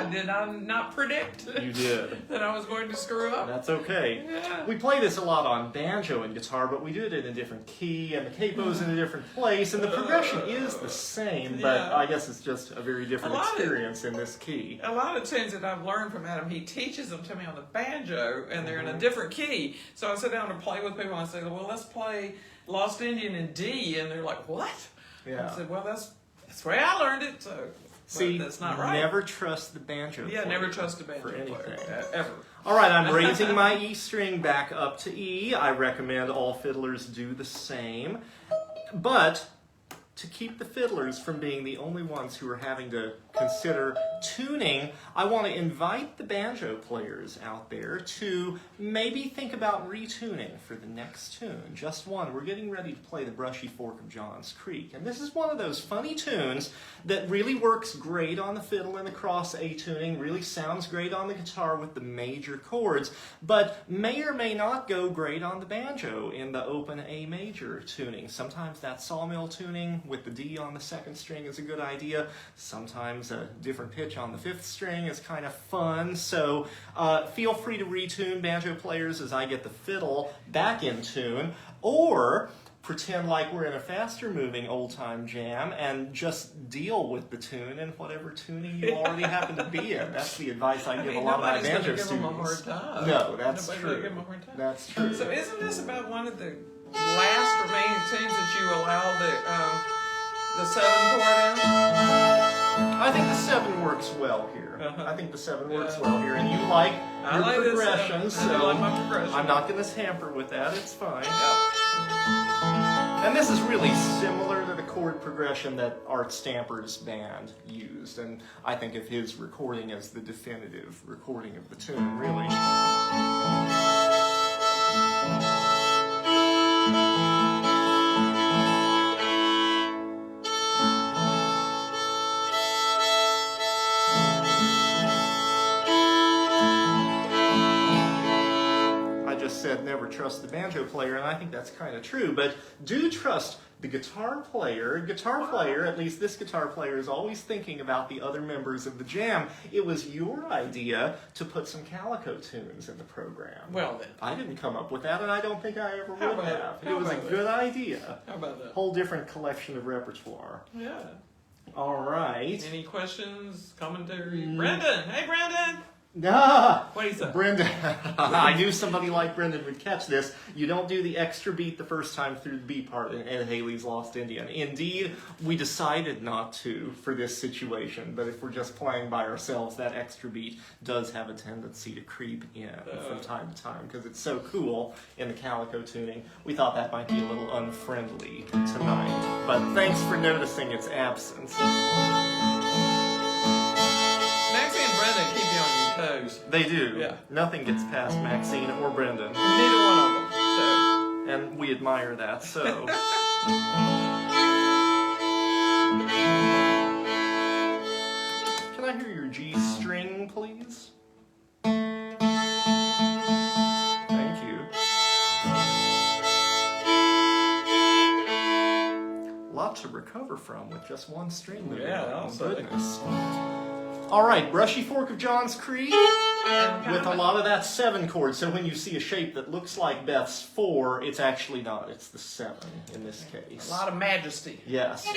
B: I did not predict
A: You did.
B: that I was going to screw up.
A: That's okay.
B: Yeah.
A: We play this a lot on banjo and guitar, but we do it in a different key, and the capo's in a different place, and the progression is the same, but
B: Yeah.
A: I guess it's just a very different experience in this key.
B: A lot of tunes that I've learned from Adam, he teaches them to me on the banjo, and they're in a different key. So I sit down to play with people, and I say, well, let's play Lost Indian in D, and they're like, what?
A: Yeah.
B: I said, well, that's the way I learned it, so
A: See,
B: that's not right.
A: never trust the banjo player
B: never trust a banjo
A: for anything.
B: player, ever.
A: All right, I'm raising my E string back up to E. I recommend all fiddlers do the same. But to keep the fiddlers from being the only ones who are having to consider tuning, I want to invite the banjo players out there to maybe think about retuning for the next tune. Just one. We're getting ready to play the Brushy Fork of Johns Creek. And this is one of those funny tunes that really works great on the fiddle and the cross A tuning, really sounds great on the guitar with the major chords, but may or may not go great on the banjo in the open A major tuning. Sometimes that sawmill tuning with the D on the second string is a good idea. Sometimes a different pitch on the fifth string is kind of fun. So feel free to retune, banjo players, as I get the fiddle back in tune, or pretend like we're in a faster moving old time jam and just deal with the tune in whatever tuning you already happen to be in. That's the advice I give a lot of my banjo students.
B: Nobody's going to give them a hard time.
A: No, that's
B: Nobody's
A: true.
B: going to give them a hard time.
A: That's true.
B: So isn't this about one of the last remaining tunes that you allow the 7 chord in?
A: I think the 7 works well here. I think the 7 works well here, and you like
B: I
A: your
B: like
A: progression,
B: this,
A: so
B: I like my progression.
A: I'm not going to hamper with that. It's fine.
B: Yep.
A: And this is really similar to the chord progression that Art Stamper's band used, and I think of his recording as the definitive recording of the tune, really. Said never trust the banjo player, and I think that's kind of true, but do trust the guitar player. Guitar player, at least this guitar player, is always thinking about the other members of the jam. It was your idea to put some calico tunes in the program.
B: Well then.
A: I didn't come up with that, and I don't think I ever would have. It was a
B: about
A: good idea.
B: How about that?
A: Whole different collection of repertoire.
B: Yeah.
A: All right.
B: Any questions, commentary? Brendan! Hey, Brendan!
A: Ah,
B: What do you say?
A: Brendan, I knew somebody like Brendan would catch this. You don't do the extra beat the first time through the B part in Ed Haley's Lost Indian. Indeed, we decided not to for this situation, but if we're just playing by ourselves, that extra beat does have a tendency to creep in from time to time because it's so cool in the calico tuning. We thought that might be a little unfriendly tonight, but thanks for noticing its absence.
B: Maxie and Brendan keep you on your toes.
A: They do.
B: Yeah.
A: Nothing gets past Maxine or Brendan.
B: Neither one of them. So.
A: And we admire that, so. Can I hear your G string, please? Thank you. A lot to recover from with just one string. There.
B: Yeah,
A: Oh,
B: I'll say.
A: goodness. All right, Brushy Fork of Johns Creek. With a lot of that 7 chord, so when you see a shape that looks like Beth's 4, it's actually not. It's the 7 in this case.
B: A lot of majesty.
A: Yes.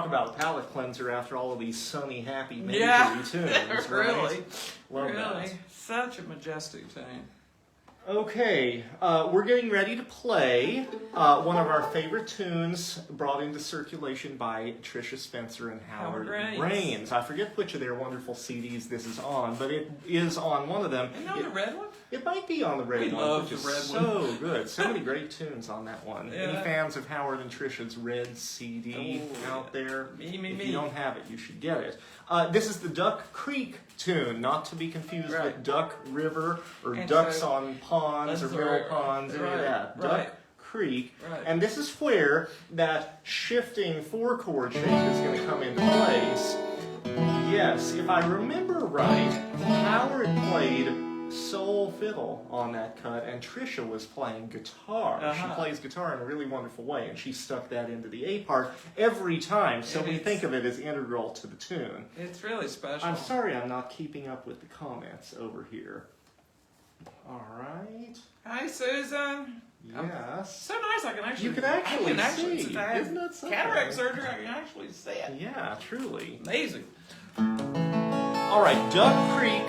A: Talk about a palate cleanser after all of these sunny, happy,
B: Yeah,
A: majory tunes.
B: really,
A: Right? Love
B: really,
A: that.
B: such a majestic tune.
A: Okay, we're getting ready to play one of our favorite tunes brought into circulation by Tricia Spencer and Howard Raines. I forget which of their wonderful CDs this is on, but it is on one of them.
B: Isn't it on the red one?
A: It might be on the red
B: We
A: one,
B: love
A: which
B: the
A: is
B: red
A: so good. So many great tunes on that one.
B: Yeah.
A: Any fans of Howard and Tricia's red CD out there?
B: Me,
A: if you don't have it, you should get it. This is the Duck Creek tune, not to be confused with Duck River or
B: And
A: Ducks
B: so-
A: on Ponds or
B: That's
A: Mill
B: right,
A: Ponds, any of
B: right,
A: that.
B: right.
A: Duck Creek.
B: Right.
A: And this is where that shifting 4-chord shape is going to come into place. Yes, if I remember right, Howard played soul fiddle on that cut, and Tricia was playing guitar. She plays guitar in a really wonderful way, and she stuck that into the A part every time, so we think of it as integral to the tune.
B: It's really special.
A: I'm sorry I'm not keeping up with the comments over here. All right.
B: Hi, Susan.
A: Yes.
B: So nice, I can actually.
A: You can actually see.
B: Since I had
A: Isn't that something?
B: cataract surgery, I can actually see it.
A: Yeah, truly.
B: Amazing.
A: All right, Duck Creek.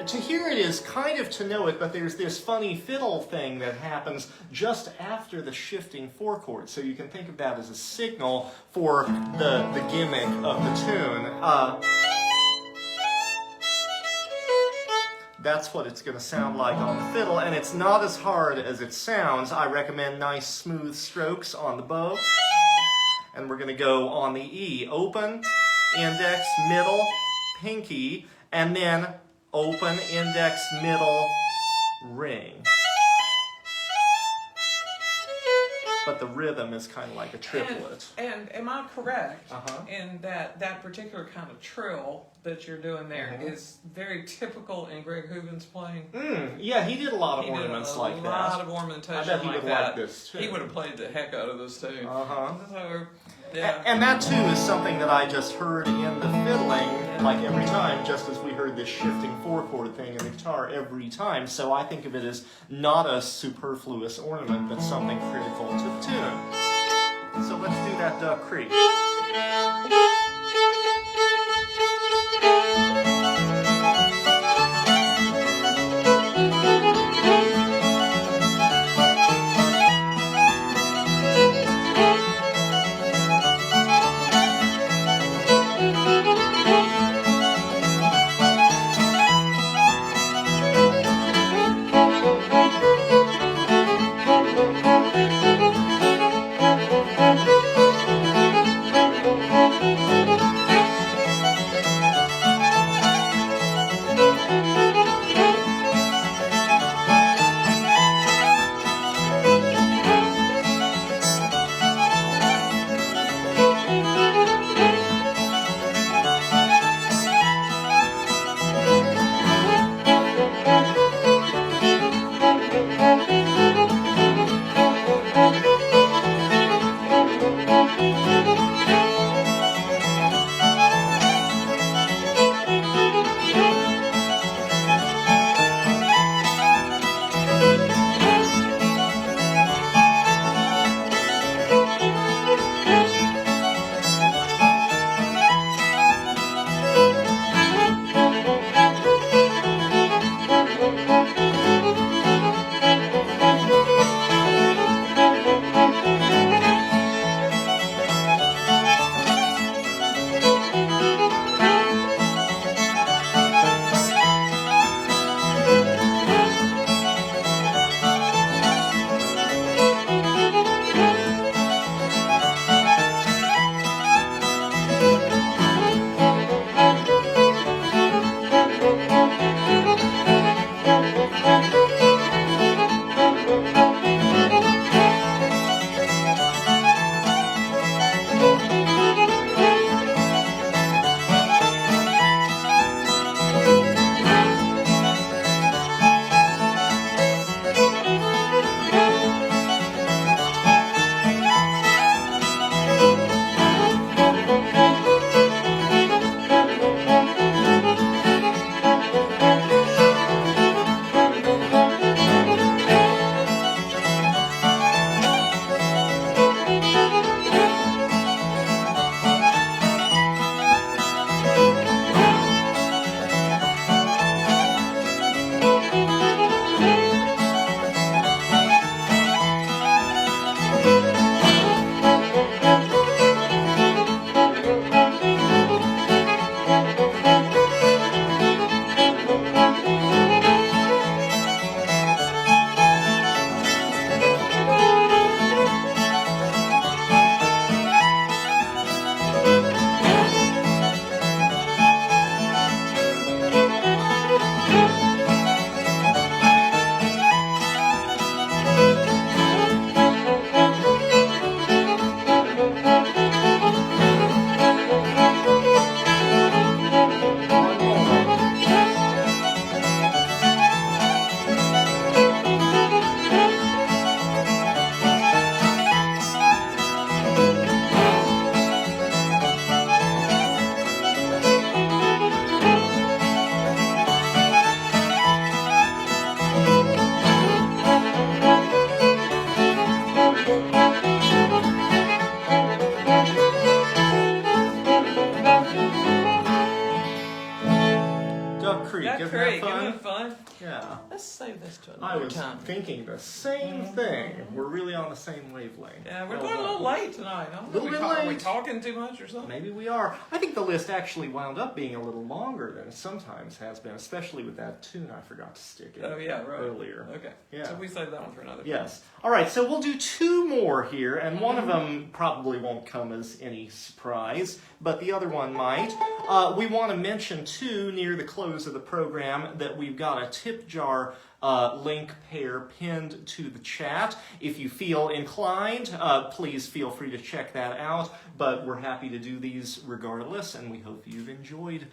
A: To hear it is kind of to know it, but there's this funny fiddle thing that happens just after the shifting 4-chord. So you can think of that as a signal for the gimmick of the tune. That's what it's going to sound like on the fiddle, and it's not as hard as it sounds. I recommend nice smooth strokes on the bow. And we're going to go on the E. Open, index, middle, pinky, and then open, index, middle, ring. But the rhythm is kind of like a triplet.
B: And am I correct
A: Uh-huh.
B: in that particular kind of trill that you're doing there is very typical in Greg Hooven's playing?
A: Yeah, he did a lot of
B: He did
A: ornaments
B: a
A: like
B: lot
A: that.
B: of ornamentation
A: I bet he
B: like
A: would
B: that.
A: like this too.
B: He would have played the heck out of this too.
A: Uh-huh.
B: So, yeah.
A: And that too is something that I just heard in the fiddling, like every time, just as we heard this shifting 4-chord thing in the guitar every time. So I think of it as not a superfluous ornament, but something critical to the tune. So let's do that Duck Creek.
B: let's save this to
A: I
B: another
A: was
B: time.
A: thinking the same thing. We're really on the same wavelength.
B: Yeah, we're going a little late tonight. I don't know.
A: Little bit
B: Are we
A: late.
B: talking too much or something?
A: Maybe we are. I think the list actually wound up being a little longer than it sometimes has been, especially with that tune I forgot to stick in
B: Oh, yeah, right.
A: earlier.
B: Okay.
A: Yeah.
B: So we save that one for another time.
A: Yes. All right, so we'll do 2 more here, and one of them probably won't come as any surprise, but the other one might. We want to mention, too, near the close of the program, that we've got a tip jar link pair pinned to the chat. If you feel inclined, please feel free to check that out, but we're happy to do these regardless, and we hope you've enjoyed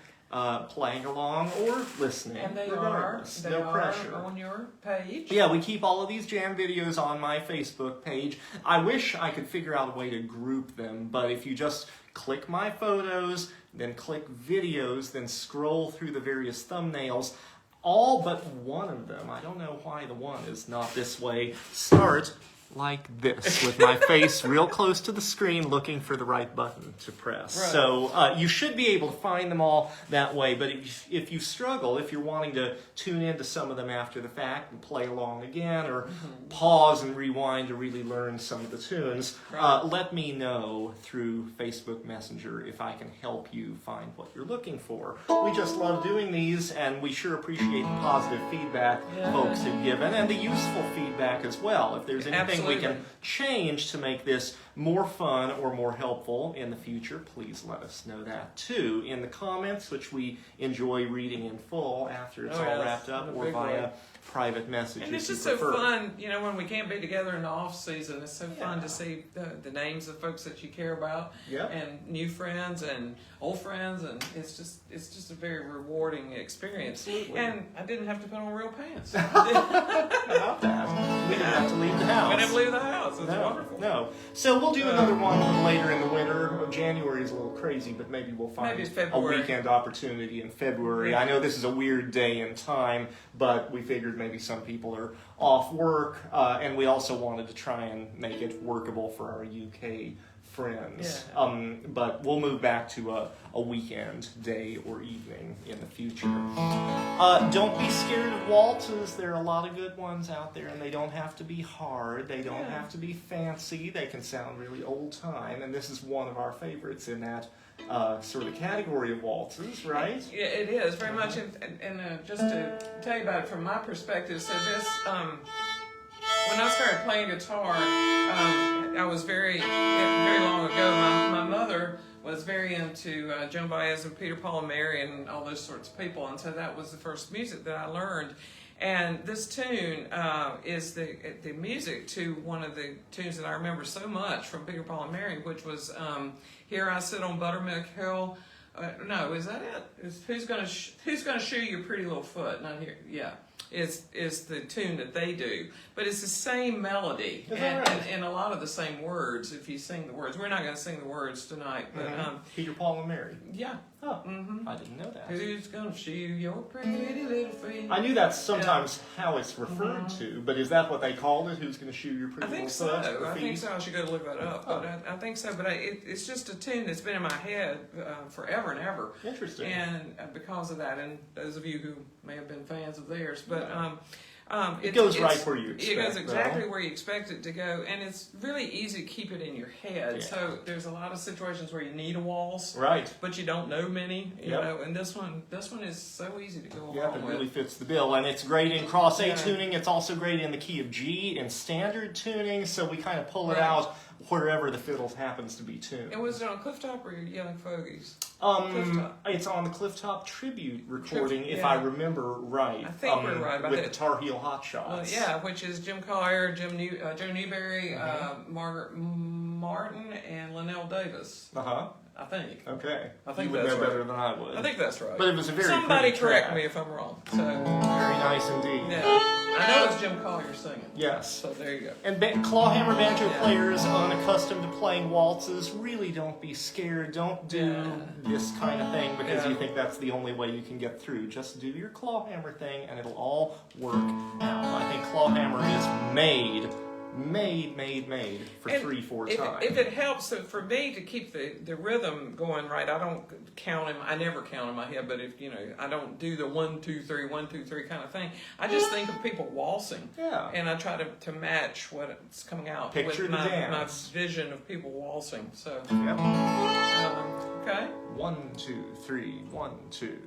A: playing along or listening.
B: And they
A: regardless.
B: are,
A: no pressure.
B: on your page.
A: Yeah, we keep all of these jam videos on my Facebook page. I wish I could figure out a way to group them, but if you just click my photos, then click videos, then scroll through the various thumbnails, all but one of them, I don't know why the one is not this way, start like this, with my face real close to the screen looking for the right button to press.
B: Right.
A: So you should be able to find them all that way, but if you struggle, if you're wanting to tune into some of them after the fact and play along again, or pause and rewind to really learn some of the tunes,
B: Right.
A: let me know through Facebook Messenger if I can help you find what you're looking for. We just love doing these, and we sure appreciate the positive feedback folks have given, and the useful feedback as well. If there's anything we can change to make this more fun or more helpful in the future, please let us know that too in the comments, which we enjoy reading in full after it's all wrapped up, or via private message.
B: And it's
A: if you
B: just so
A: prefer.
B: fun, you know, when we can't be together in the off season. It's so fun to see the names of folks that you care about, and new friends and old friends, and it's just a very rewarding experience.
A: Absolutely.
B: And I didn't have to put on real pants.
A: How about that? We didn't have to leave the house.
B: We didn't leave the house. It's
A: No,
B: wonderful.
A: no. So we'll do another one later in the winter. January is a little crazy, but maybe we'll find
B: Maybe
A: a
B: February.
A: weekend opportunity in February. I know this is a weird day and time, but we figured maybe some people are off work, and we also wanted to try and make it workable for our UK friends. But we'll move back to a weekend day or evening in the future. Don't be scared of waltzes. There are a lot of good ones out there, and they don't have to be hard. They don't have to be fancy. They can sound really old time, and this is one of our favorites in that sort of category of waltzes, right?
B: Yeah, it is very much. And just to tell you about it from my perspective, so this, when I started playing guitar, I was very long ago. My mother was very into Joan Baez and Peter, Paul, and Marion and all those sorts of people, and so that was the first music that I learned. And this tune is the music to one of the tunes that I remember so much from Peter, Paul, and Mary, which was "Here I Sit on Buttermilk Hill." No, is that it? Who's gonna shoe your pretty little foot? Not here. Yeah, is the tune that they do, but it's the same melody and a lot of the same words. If you sing the words, we're not going to sing the words tonight, but
A: Peter, Paul, and Mary.
B: Yeah.
A: Oh, I didn't know that.
B: Who's gonna shoe your pretty little feet?
A: I knew that's sometimes how it's referred to, but is that what they called it? Who's going to shoe your pretty
B: I think
A: little
B: so.
A: foot?
B: I think so. I should go look that up. But I think so. But it's just a tune that's been in my head forever and ever.
A: Interesting.
B: And because of that, and those of you who may have been fans of theirs, but
A: it goes right where you expect.
B: It goes exactly where you expect it to go, and it's really easy to keep it in your head.
A: Yeah.
B: So there's a lot of situations where you need a waltz,
A: right?
B: But you don't know many, you know. And this one is so easy to go along
A: Yep, it
B: with.
A: really fits the bill, and it's great in cross A tuning. It's also great in the key of G in standard tuning. So we kind of pull it out wherever the fiddle happens to be tuned.
B: And was it on Clifftop or Young Fogies?
A: It's on the Clifftop tribute recording, if I remember right.
B: I think we're right about
A: with
B: that.
A: the Tar Heel Hot Shots.
B: Which is Jim Collier, Joe Newberry, Margaret Martin, and Linnell Davis. I think.
A: Okay.
B: I think
A: you would
B: that's
A: know
B: right.
A: better than I would.
B: I think that's right.
A: But it was a very
B: Somebody
A: pretty
B: correct
A: track.
B: me if I'm wrong. So
A: Very nice indeed.
B: yeah, I know it's Jim Collier singing.
A: Yes.
B: So there you go.
A: And clawhammer banjo players unaccustomed to playing waltzes, really don't be scared. Don't do this kind of thing because you think that's the only way you can get through. Just do your clawhammer thing and it'll all work out. I think clawhammer is made made for
B: And
A: 3/4
B: if,
A: time.
B: if it helps, so for me to keep the rhythm going right, I don't count them. I never count in my head, but if I don't do the 1, 2, 3, 1, 2, 3 kind of thing. I just think of people waltzing,
A: Yeah.
B: and I try to match what's coming out
A: Picture
B: with
A: the
B: my
A: dance.
B: vision of people waltzing. So,
A: Yep.
B: okay.
A: 1, 2, 3, 1, 2.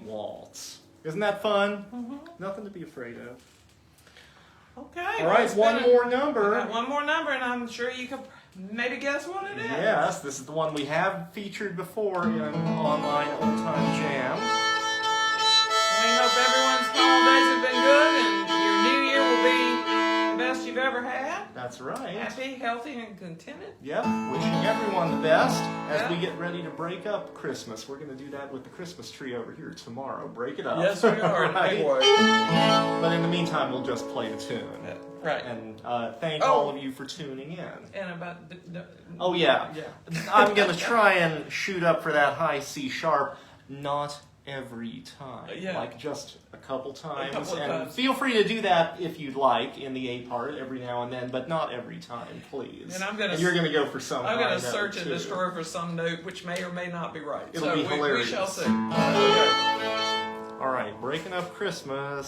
A: Waltz. Isn't that fun?
B: Mm-hmm.
A: Nothing to be afraid of.
B: Okay.
A: All right, one more number.
B: I got one more number, and I'm sure you could maybe guess what it is.
A: Yes, this is the one we have featured before in Online Old Time Jam.
B: hope everyone's holidays have been good and your new year will be the best you've ever had.
A: That's right.
B: Happy, healthy, and contented.
A: Yep, wishing everyone the best as we get ready to break up Christmas. We're going to do that with the Christmas tree over here tomorrow. Break it up.
B: Yes, we are in a big way.
A: But in the meantime, we'll just play the tune.
B: Right.
A: And thank all of you for tuning in.
B: And about...
A: Oh, yeah. I'm going to try and shoot up for that high C sharp, not every time. Like just a couple times. And feel free to do that if you'd like in the A part every now and then, but not every time, please.
B: And
A: you're going to go for some.
B: I'm going to search and destroy for some note which may or may not be right.
A: It'll be hilarious.
B: We shall see.
A: All right, breaking up Christmas.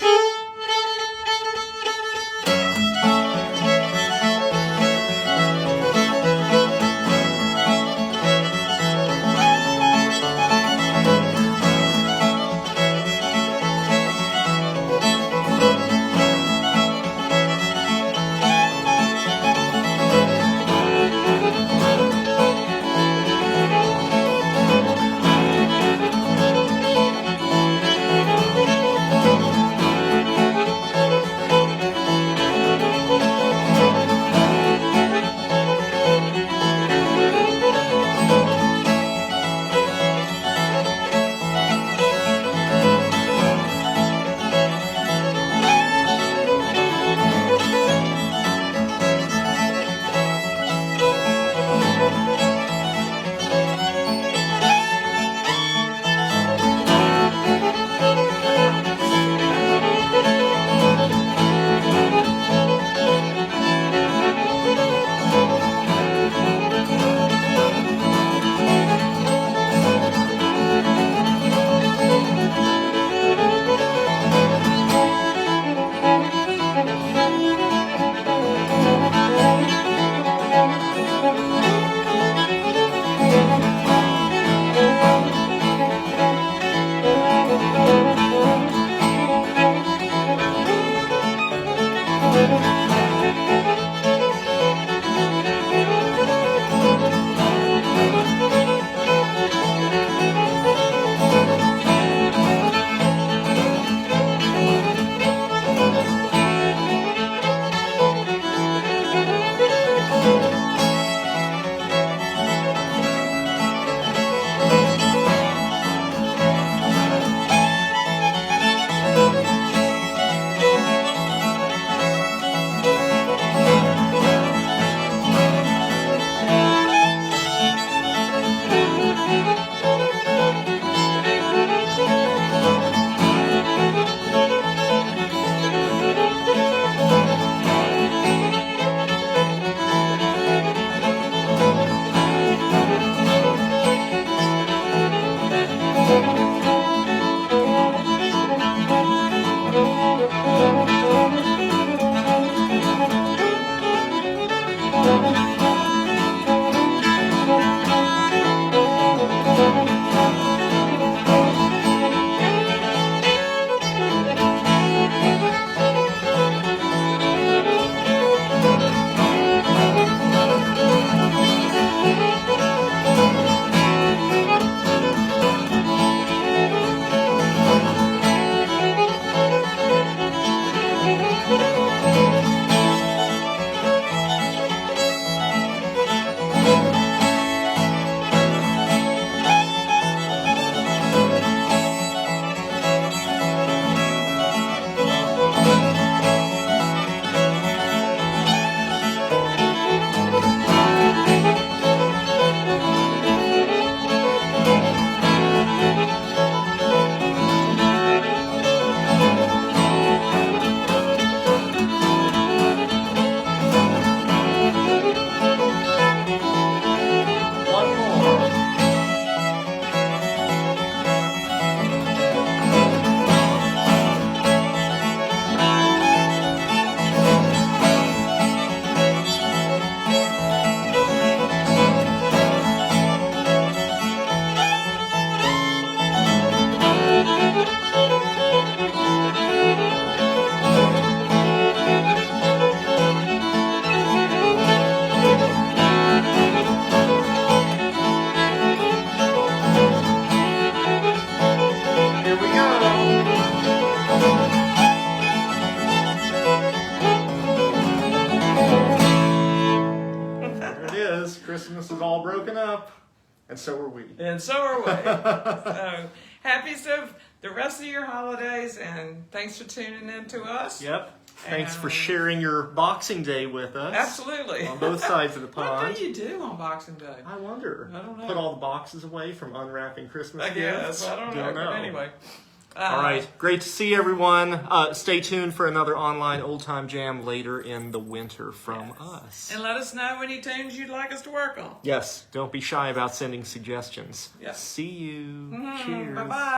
A: And so are we.
B: And so are we. So happy the rest of your holidays, and thanks for tuning in to us.
A: Yep. Thanks for sharing your Boxing Day with us.
B: Absolutely.
A: On both sides of the pond.
B: What do you do on Boxing Day?
A: I wonder.
B: I don't know.
A: Put all the boxes away from unwrapping Christmas
B: I
A: gifts.
B: guess. I don't know. But anyway.
A: All right. Great to see everyone. Stay tuned for another online Old Time Jam later in the winter from us.
B: And let us know any tunes you'd like us to work on.
A: Yes. Don't be shy about sending suggestions.
B: Yes.
A: See you. Cheers.
B: Bye-bye.